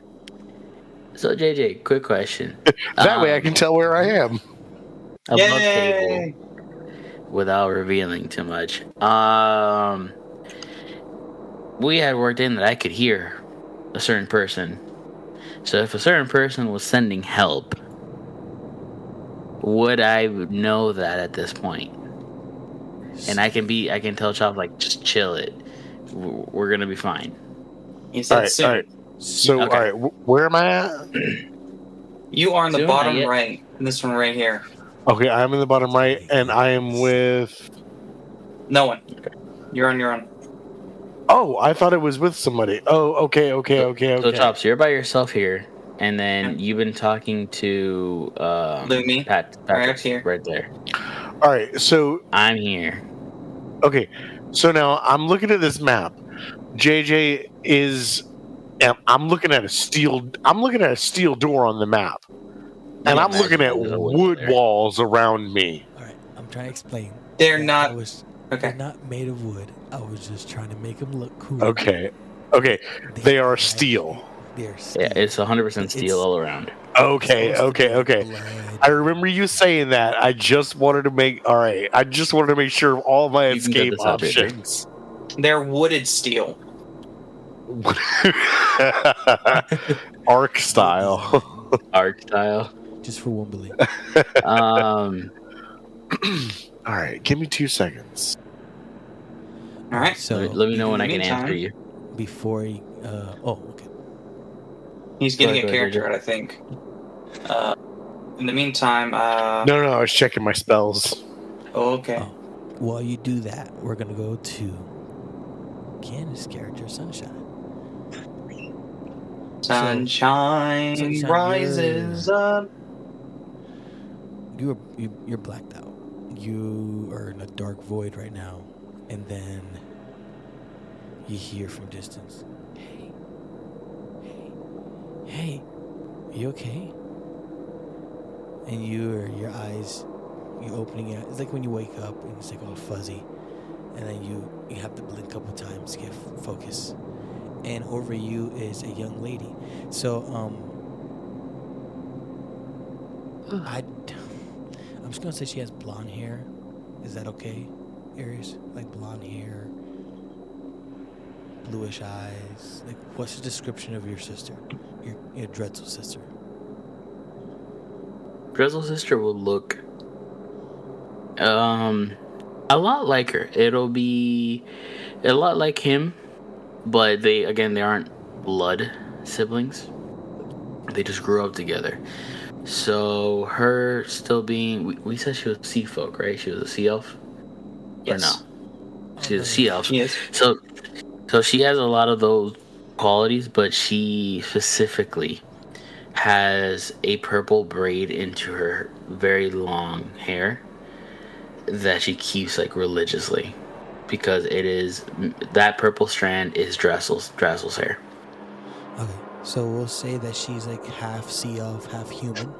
So JJ, quick question. That way I can tell where I am. Above Yay! table, without revealing too much. We had worked in that I could hear a certain person. So if a certain person was sending help, would I know that at this point? And I can tell Chop, like, just chill it. We're gonna be fine. He said soon. All right. So, Okay. all right, where am I at? You are in the Soon, bottom not yet. right. This one right here. Okay, I'm in the bottom right, and I am with. No one. You're on your own. Oh, I thought it was with somebody. Oh, okay. So Chops, you're by yourself here, and then you've been talking to Lumi. Patrick Right here. right there. All right, so I'm here. okay, so now I'm looking at this map. JJ is. I'm looking at a steel door on the map, and Yeah, I'm looking at there's a wood wood there. walls around me. All right, I'm trying to explain. They're that not. They're Okay. not made of wood. I was just trying to make them look cool. Okay, they are steel. They're steel. Yeah, it's 100% steel all around. Okay. Blood. I remember you saying that. I just wanted to make sure of all my You can cut escape this out, JJ. options. They're wooded steel. Arc style. Art style. Just for Wembley. Um, All right, give me 2 seconds. All right. So let me know when I can meantime- answer you. before he. Okay. He's getting Go a ahead, character JJ. out, I think. In the meantime, No, I was checking my spells. okay. Oh. While you do that, we're gonna go to Candace's character, Sunshine. Sunshine Sunshine, rises up. You're blacked out. You are in a dark void right now, and then you hear from distance, hey, you okay? And your eyes, you opening it. It's like when you wake up and it's like all fuzzy, and then you have to blink a couple times to get focus. And over you is a young lady. So I'm just gonna say she has blonde hair. Is that okay, Aries? Like blonde hair, bluish eyes. Like, what's the description of your sister? Your Drexel sister. Drizzle's sister will look a lot like her. It'll be a lot like him, but they aren't blood siblings. They just grew up together. So her still being, we said she was sea folk, right? She was a sea elf? Yes. Or no? She's a sea elf. Yes. So she has a lot of those qualities, but she specifically has a purple braid into her very long hair that she keeps like religiously, because it is that purple strand is Dressel's hair. Okay, so we'll say that she's like half sea elf, half human.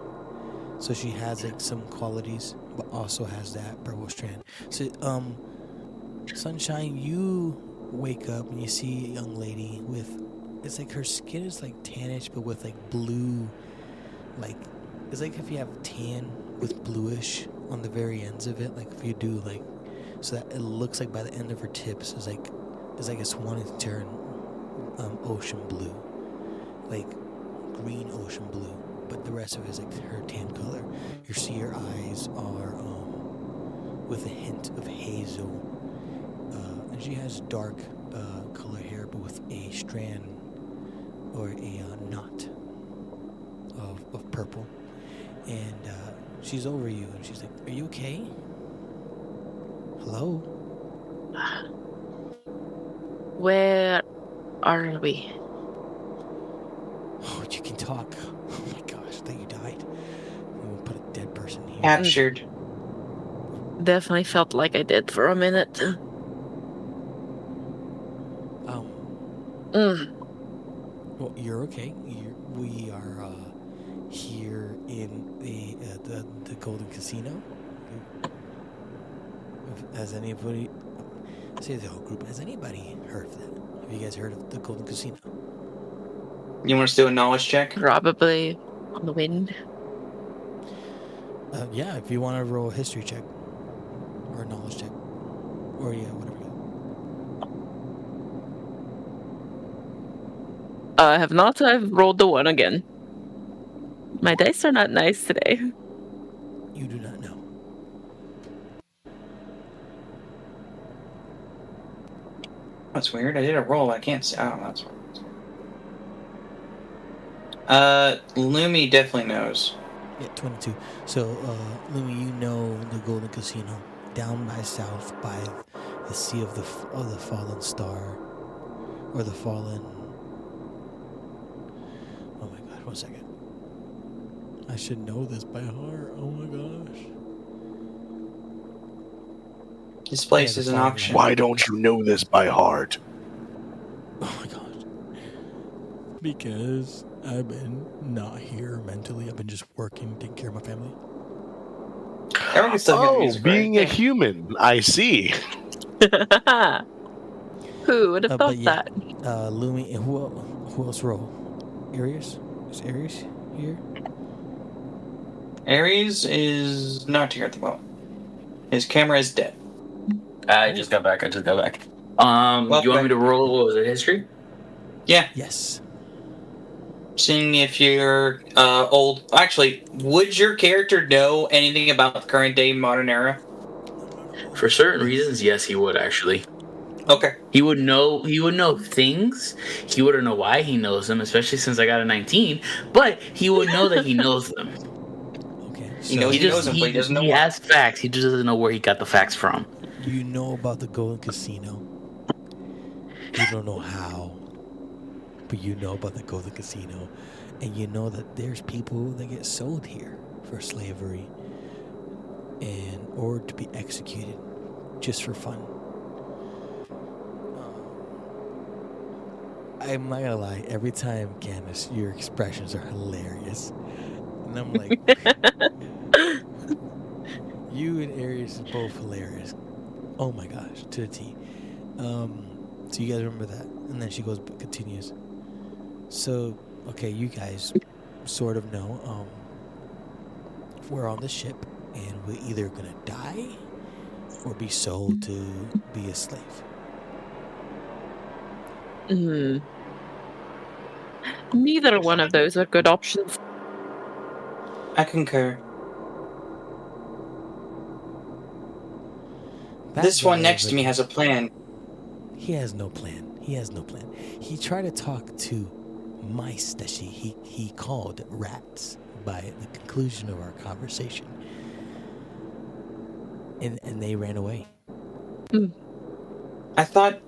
So she has like some qualities, but also has that purple strand. So, Sunshine, you wake up and you see a young lady with, it's like her skin is like tannish, but with like blue, like, it's like if you have tan with bluish on the very ends of it, like if you do like, so that it looks like by the end of her tips is like, it's like it's wanting to turn ocean blue, like green ocean blue, but the rest of it is like her tan color. You see her eyes are with a hint of hazel, and she has dark color hair, but with a strand or a knot of purple. And she's over you, and she's like, "Are you okay? Hello?" Where are we? Oh, you can talk. Oh my gosh, I thought you died. We will put a dead person here. Captured. Definitely felt like I did for a minute. Well, you're okay. We are here in the Golden Casino. Has anybody? I say the whole group. Has anybody heard of that? Have you guys heard of the Golden Casino? You want us to do a knowledge check? Probably on the wind. Yeah, if you want to roll a history check or a knowledge check, or yeah, whatever. I have not. I've rolled the 1 again. My dice are not nice today. You do not know. That's weird. I did a roll. I can't see. I don't know. That's weird. Lumi definitely knows. Yeah, 22. So, Lumi, you know the Golden Casino down by south by the Sea of the Fallen Star, or the Fallen. Oh my God! 1 second. I should know this by heart. Oh my gosh. This place Yeah, is the an farm. auction. Why don't you know this by heart? Oh my gosh. Because I've been not here mentally. I've been just working, taking care of my family. Everyone can still hear the Oh, music, being right? a human, I see. Who would have But thought yeah. that? Lumi, and who else roll? Aries? Is Aries here? Ares is not here at the moment. His camera is dead. I just got back. You want me to roll? What was it? History? Yeah, Yes. seeing if you're old. Actually, would your character know anything about the current day modern era? For certain reasons, yes, he would actually. Okay. He would know things. He wouldn't know why he knows them, especially since I got a 19. But he would know that he knows them. Okay. He knows He he knows them, but he doesn't know why. has facts. He just doesn't know where he got the facts from. You know about the Golden Casino. You don't know how, but you know about the Golden Casino, and you know that there's people that get sold here for slavery and or to be executed just for fun. I'm not gonna lie. Every time, Candace, your expressions are hilarious, and I'm like, you and Aries is both hilarious. Oh my gosh, to the T. So you guys remember that, and then she continues. So, okay, you guys sort of know. We're on the ship, and we're either gonna die or be sold to be a slave. Neither one of those are good options. I concur. That This one guy next over to me there, has a plan. He has no plan. He has no plan. He tried to talk to mice that he called rats by the conclusion of our conversation. And they ran away. I thought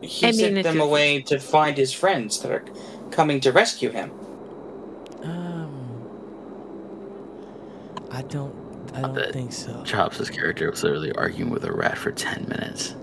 he I mean, sent if them you're- away to find his friends that are coming to rescue him. I don't bet. think so. Chops' character was literally arguing with a rat for 10 minutes.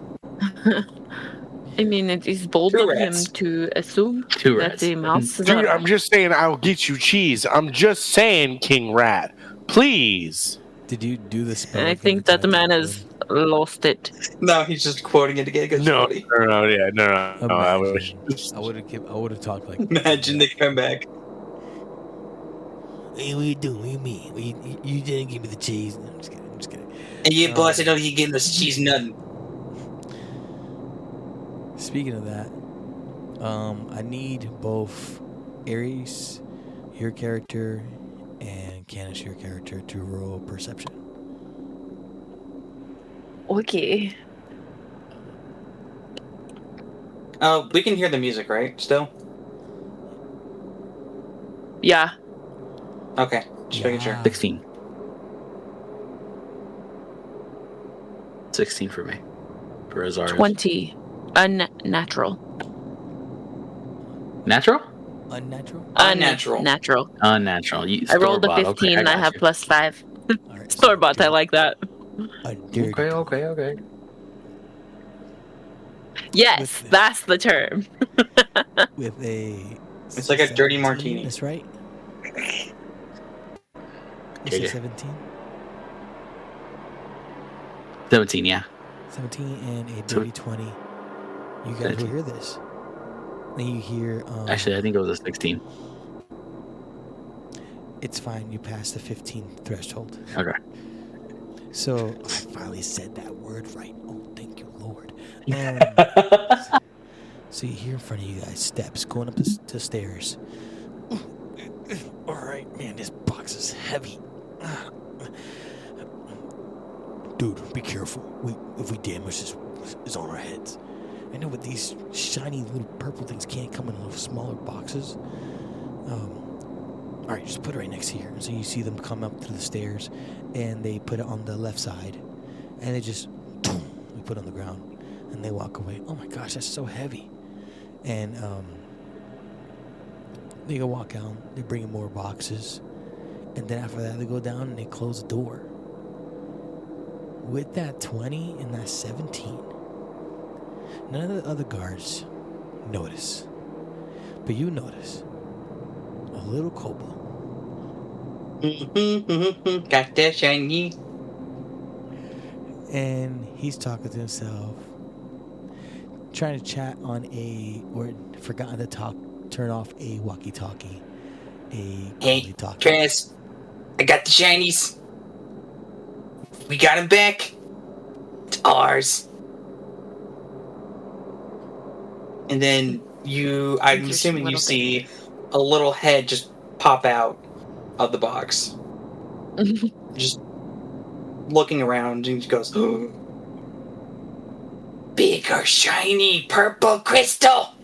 I mean, it is bold Two of him rats. to assume Two that rats. the mouse is Dude, a- I'm just saying I'll get you cheese. I'm just saying, King Rat. Please. Did you do the spell? I again think to that the try to man talk has lost it. No, he's just quoting it again. Because No, funny. no, yeah, no. I Imagine. wish. I would have talked like. Imagine they come back. Hey, what you doing? What you mean? You didn't give me the cheese. No, I'm just kidding. I'm just kidding. And yeah, boss, I know he gave us cheese nothing. Speaking of that, I need both Aries, your character, and Candace, your character, to roll perception. Okay. Oh, we can hear the music, right? Still? Yeah. Okay, just making sure. 16. 16 for me. For Azarius. 20. Unnatural. Natural? Unnatural. Unnatural. Unnatural. Unnatural. I rolled a Store-bought. 15 Okay, and I got have you. +5. All right. Store bought, I like that. A dirty Okay. Yes, With- that's the term. with a. It's like a dirty 17, martini. That's right. Is Yeah. it 17? 17, yeah. 17 and a dirty 20. You guys will hear this. Then you hear. Actually, I think it was a 16. It's fine. You passed the 15 threshold. Okay. So I finally said that word right. Oh, thank you, Lord. So you hear in front of you guys steps going up the stairs. All right, man, this box is heavy. Dude, be careful. If we damage this, it's on our heads. I know, but these shiny little purple things can't come in little smaller boxes. All right, just put it right next to here. And so you see them come up to the stairs, and they put it on the left side, and they just we put it on the ground, and they walk away. Oh my gosh, that's so heavy. And they go walk out. They bring in more boxes, and then after that, they go down and they close the door. With that 20 and that 17, none of the other guards notice, but you notice a little kobold. Got that shiny. And he's talking to himself, trying to chat on or forgotten to turn off a walkie-talkie. Hey, Travis, I got the shinies. We got them back. It's ours. And then I'm assuming you see a little head just pop out of the box. Just looking around, and he goes, bigger, shiny, purple crystal.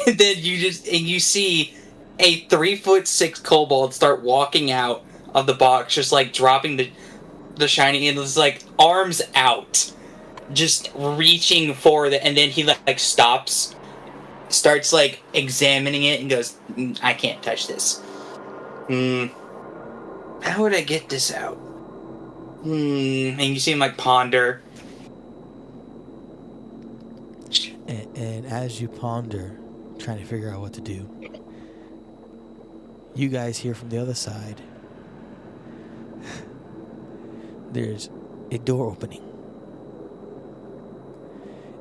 And then you see a 3'6" kobold start walking out of the box, just like dropping the shiny, and it's like arms out, just reaching for it, and then he like stops, starts like examining it, and goes, I can't touch this. How would I get this out? And you see him like ponder. And as you ponder, trying to figure out what to do, you guys hear from the other side, there's a door opening.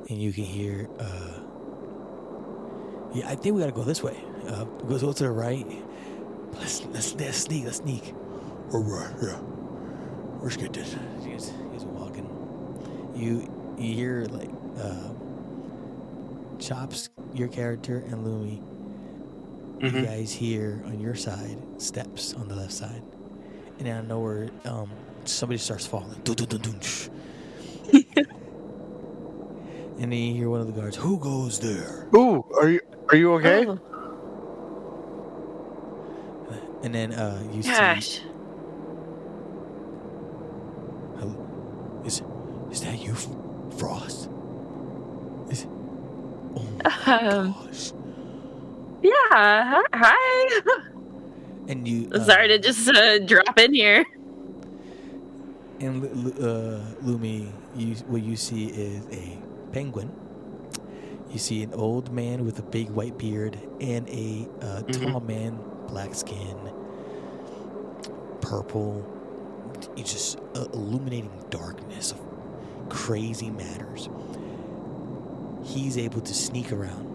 And you can hear, I think we gotta go this way. Go to the right. Let's sneak. All right, yeah. Let's get this. You guys are walking. You hear, like, Chops, your character, and Lumi. You guys hear on your side steps on the left side, and out of nowhere, somebody starts falling. And then you hear one of the guards, "Who goes there?" Ooh, are you okay? Oh, And then you gosh. see, is that you, Frost? Oh my gosh! Yeah. Hi. And you Sorry to just drop in here. And Lumi, what you see is a penguin. You see an old man with a big white beard and a tall man, black skin, purple. It's just illuminating darkness of crazy matters. He's able to sneak around.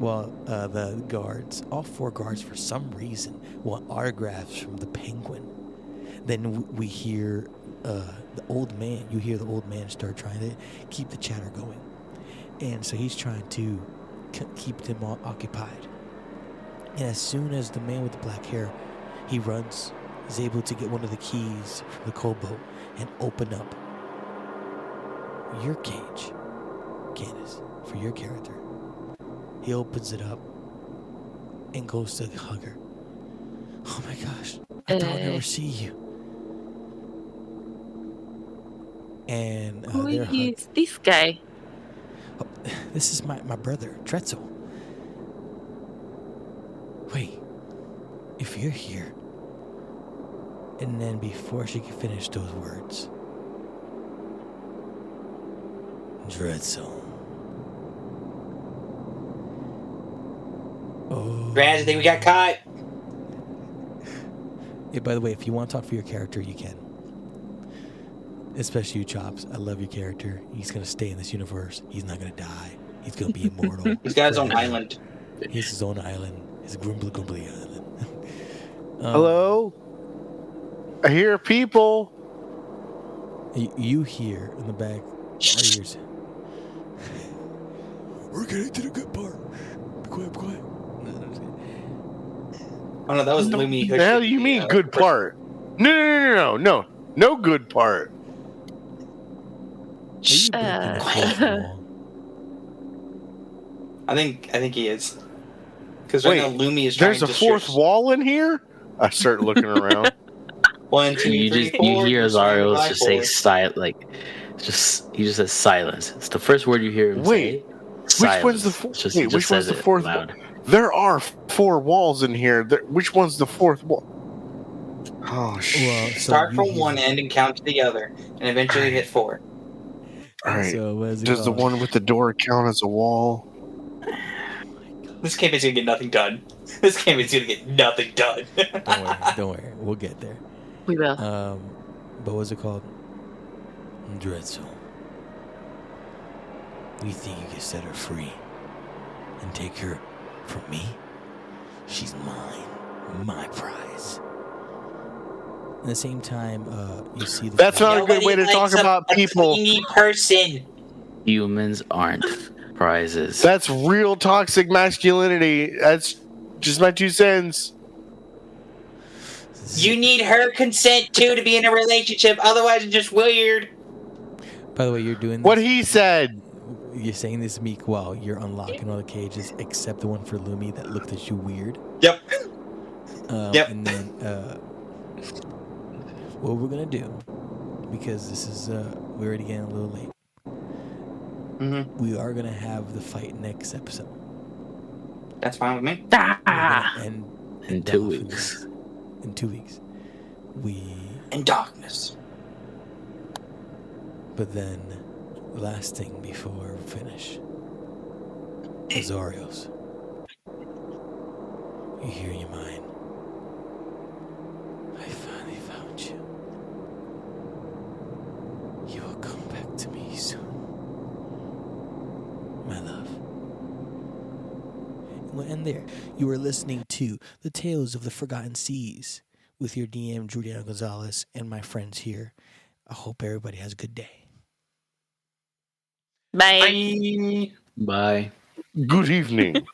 Well, the guards, all 4 guards, for some reason, want autographs from the penguin. Then we hear the old man. You hear the old man start trying to keep the chatter going, and so he's trying to keep them all occupied. And as soon as the man with the black hair, he runs, is able to get one of the keys from the kobold and open up your cage, Candace, for your character. He opens it up and goes to hug her. Oh my gosh, I thought I'd never see you. And Who they're is this guy? Oh, this is my brother, Tretzel. Wait, if you're here. And then before she could finish those words, Tretzel. Oh. Raz, I think we got caught. Yeah, by the way, if you want to talk for your character, you can. Especially you, Chops. I love your character. He's going to stay in this universe. He's not going to die. He's going to be immortal. He's got his own forever. island. He has his own island. His Grumbly island. Hello? I hear people. You hear in the back our ears. We're getting to the good part. Be quiet, be quiet. Oh no, that was Lumi. The hell do you mean good part? No good part. Are you breaking the fourth wall? I think he is. Because right now Lumi is trying There's to a fourth wall in here? I start looking around. 1, 2, You 3, just 4. you hear Azarios just say silent. he just says silence. It's the first word you hear him Wait, say. which one's the which one's the fourth wall? There are 4 walls in here. Which one's the fourth wall? Oh shit! Well, so Start from you one hear- end and count to the other, and eventually hit 4. All right. So what is it Does the called? one with the door count as a wall? This campaign's gonna get nothing done. This campaign's gonna get nothing done. Don't worry. We'll get there. We will. But what's it called? Dreadsoul. We think you can set her free and take her from me. She's mine, my prize. At the same time, you see the. That's not a good way to talk about people. Person. Humans aren't prizes. That's real toxic masculinity. That's just my 2 cents. You need her consent too to be in a relationship. Otherwise, it's just weird. By the way, you're doing this. What he said. You're saying this, Meek, while you're unlocking all the cages except the one for Lumi that looked at you weird. Yep. Yep. And then, what we're gonna do, because this is we're already getting a little late. Mm-hmm. We are gonna have the fight next episode. That's fine with me. And In 2 weeks. In 2 weeks, In darkness. But then, last thing before we finish, Azarios. You hear in your mind. I finally found you. You will come back to me soon. My love. We'll end there. You are listening to The Tales of the Forgotten Seas with your DM, Juliana Gonzalez, and my friends here. I hope everybody has a good day. Bye. Bye. Good evening.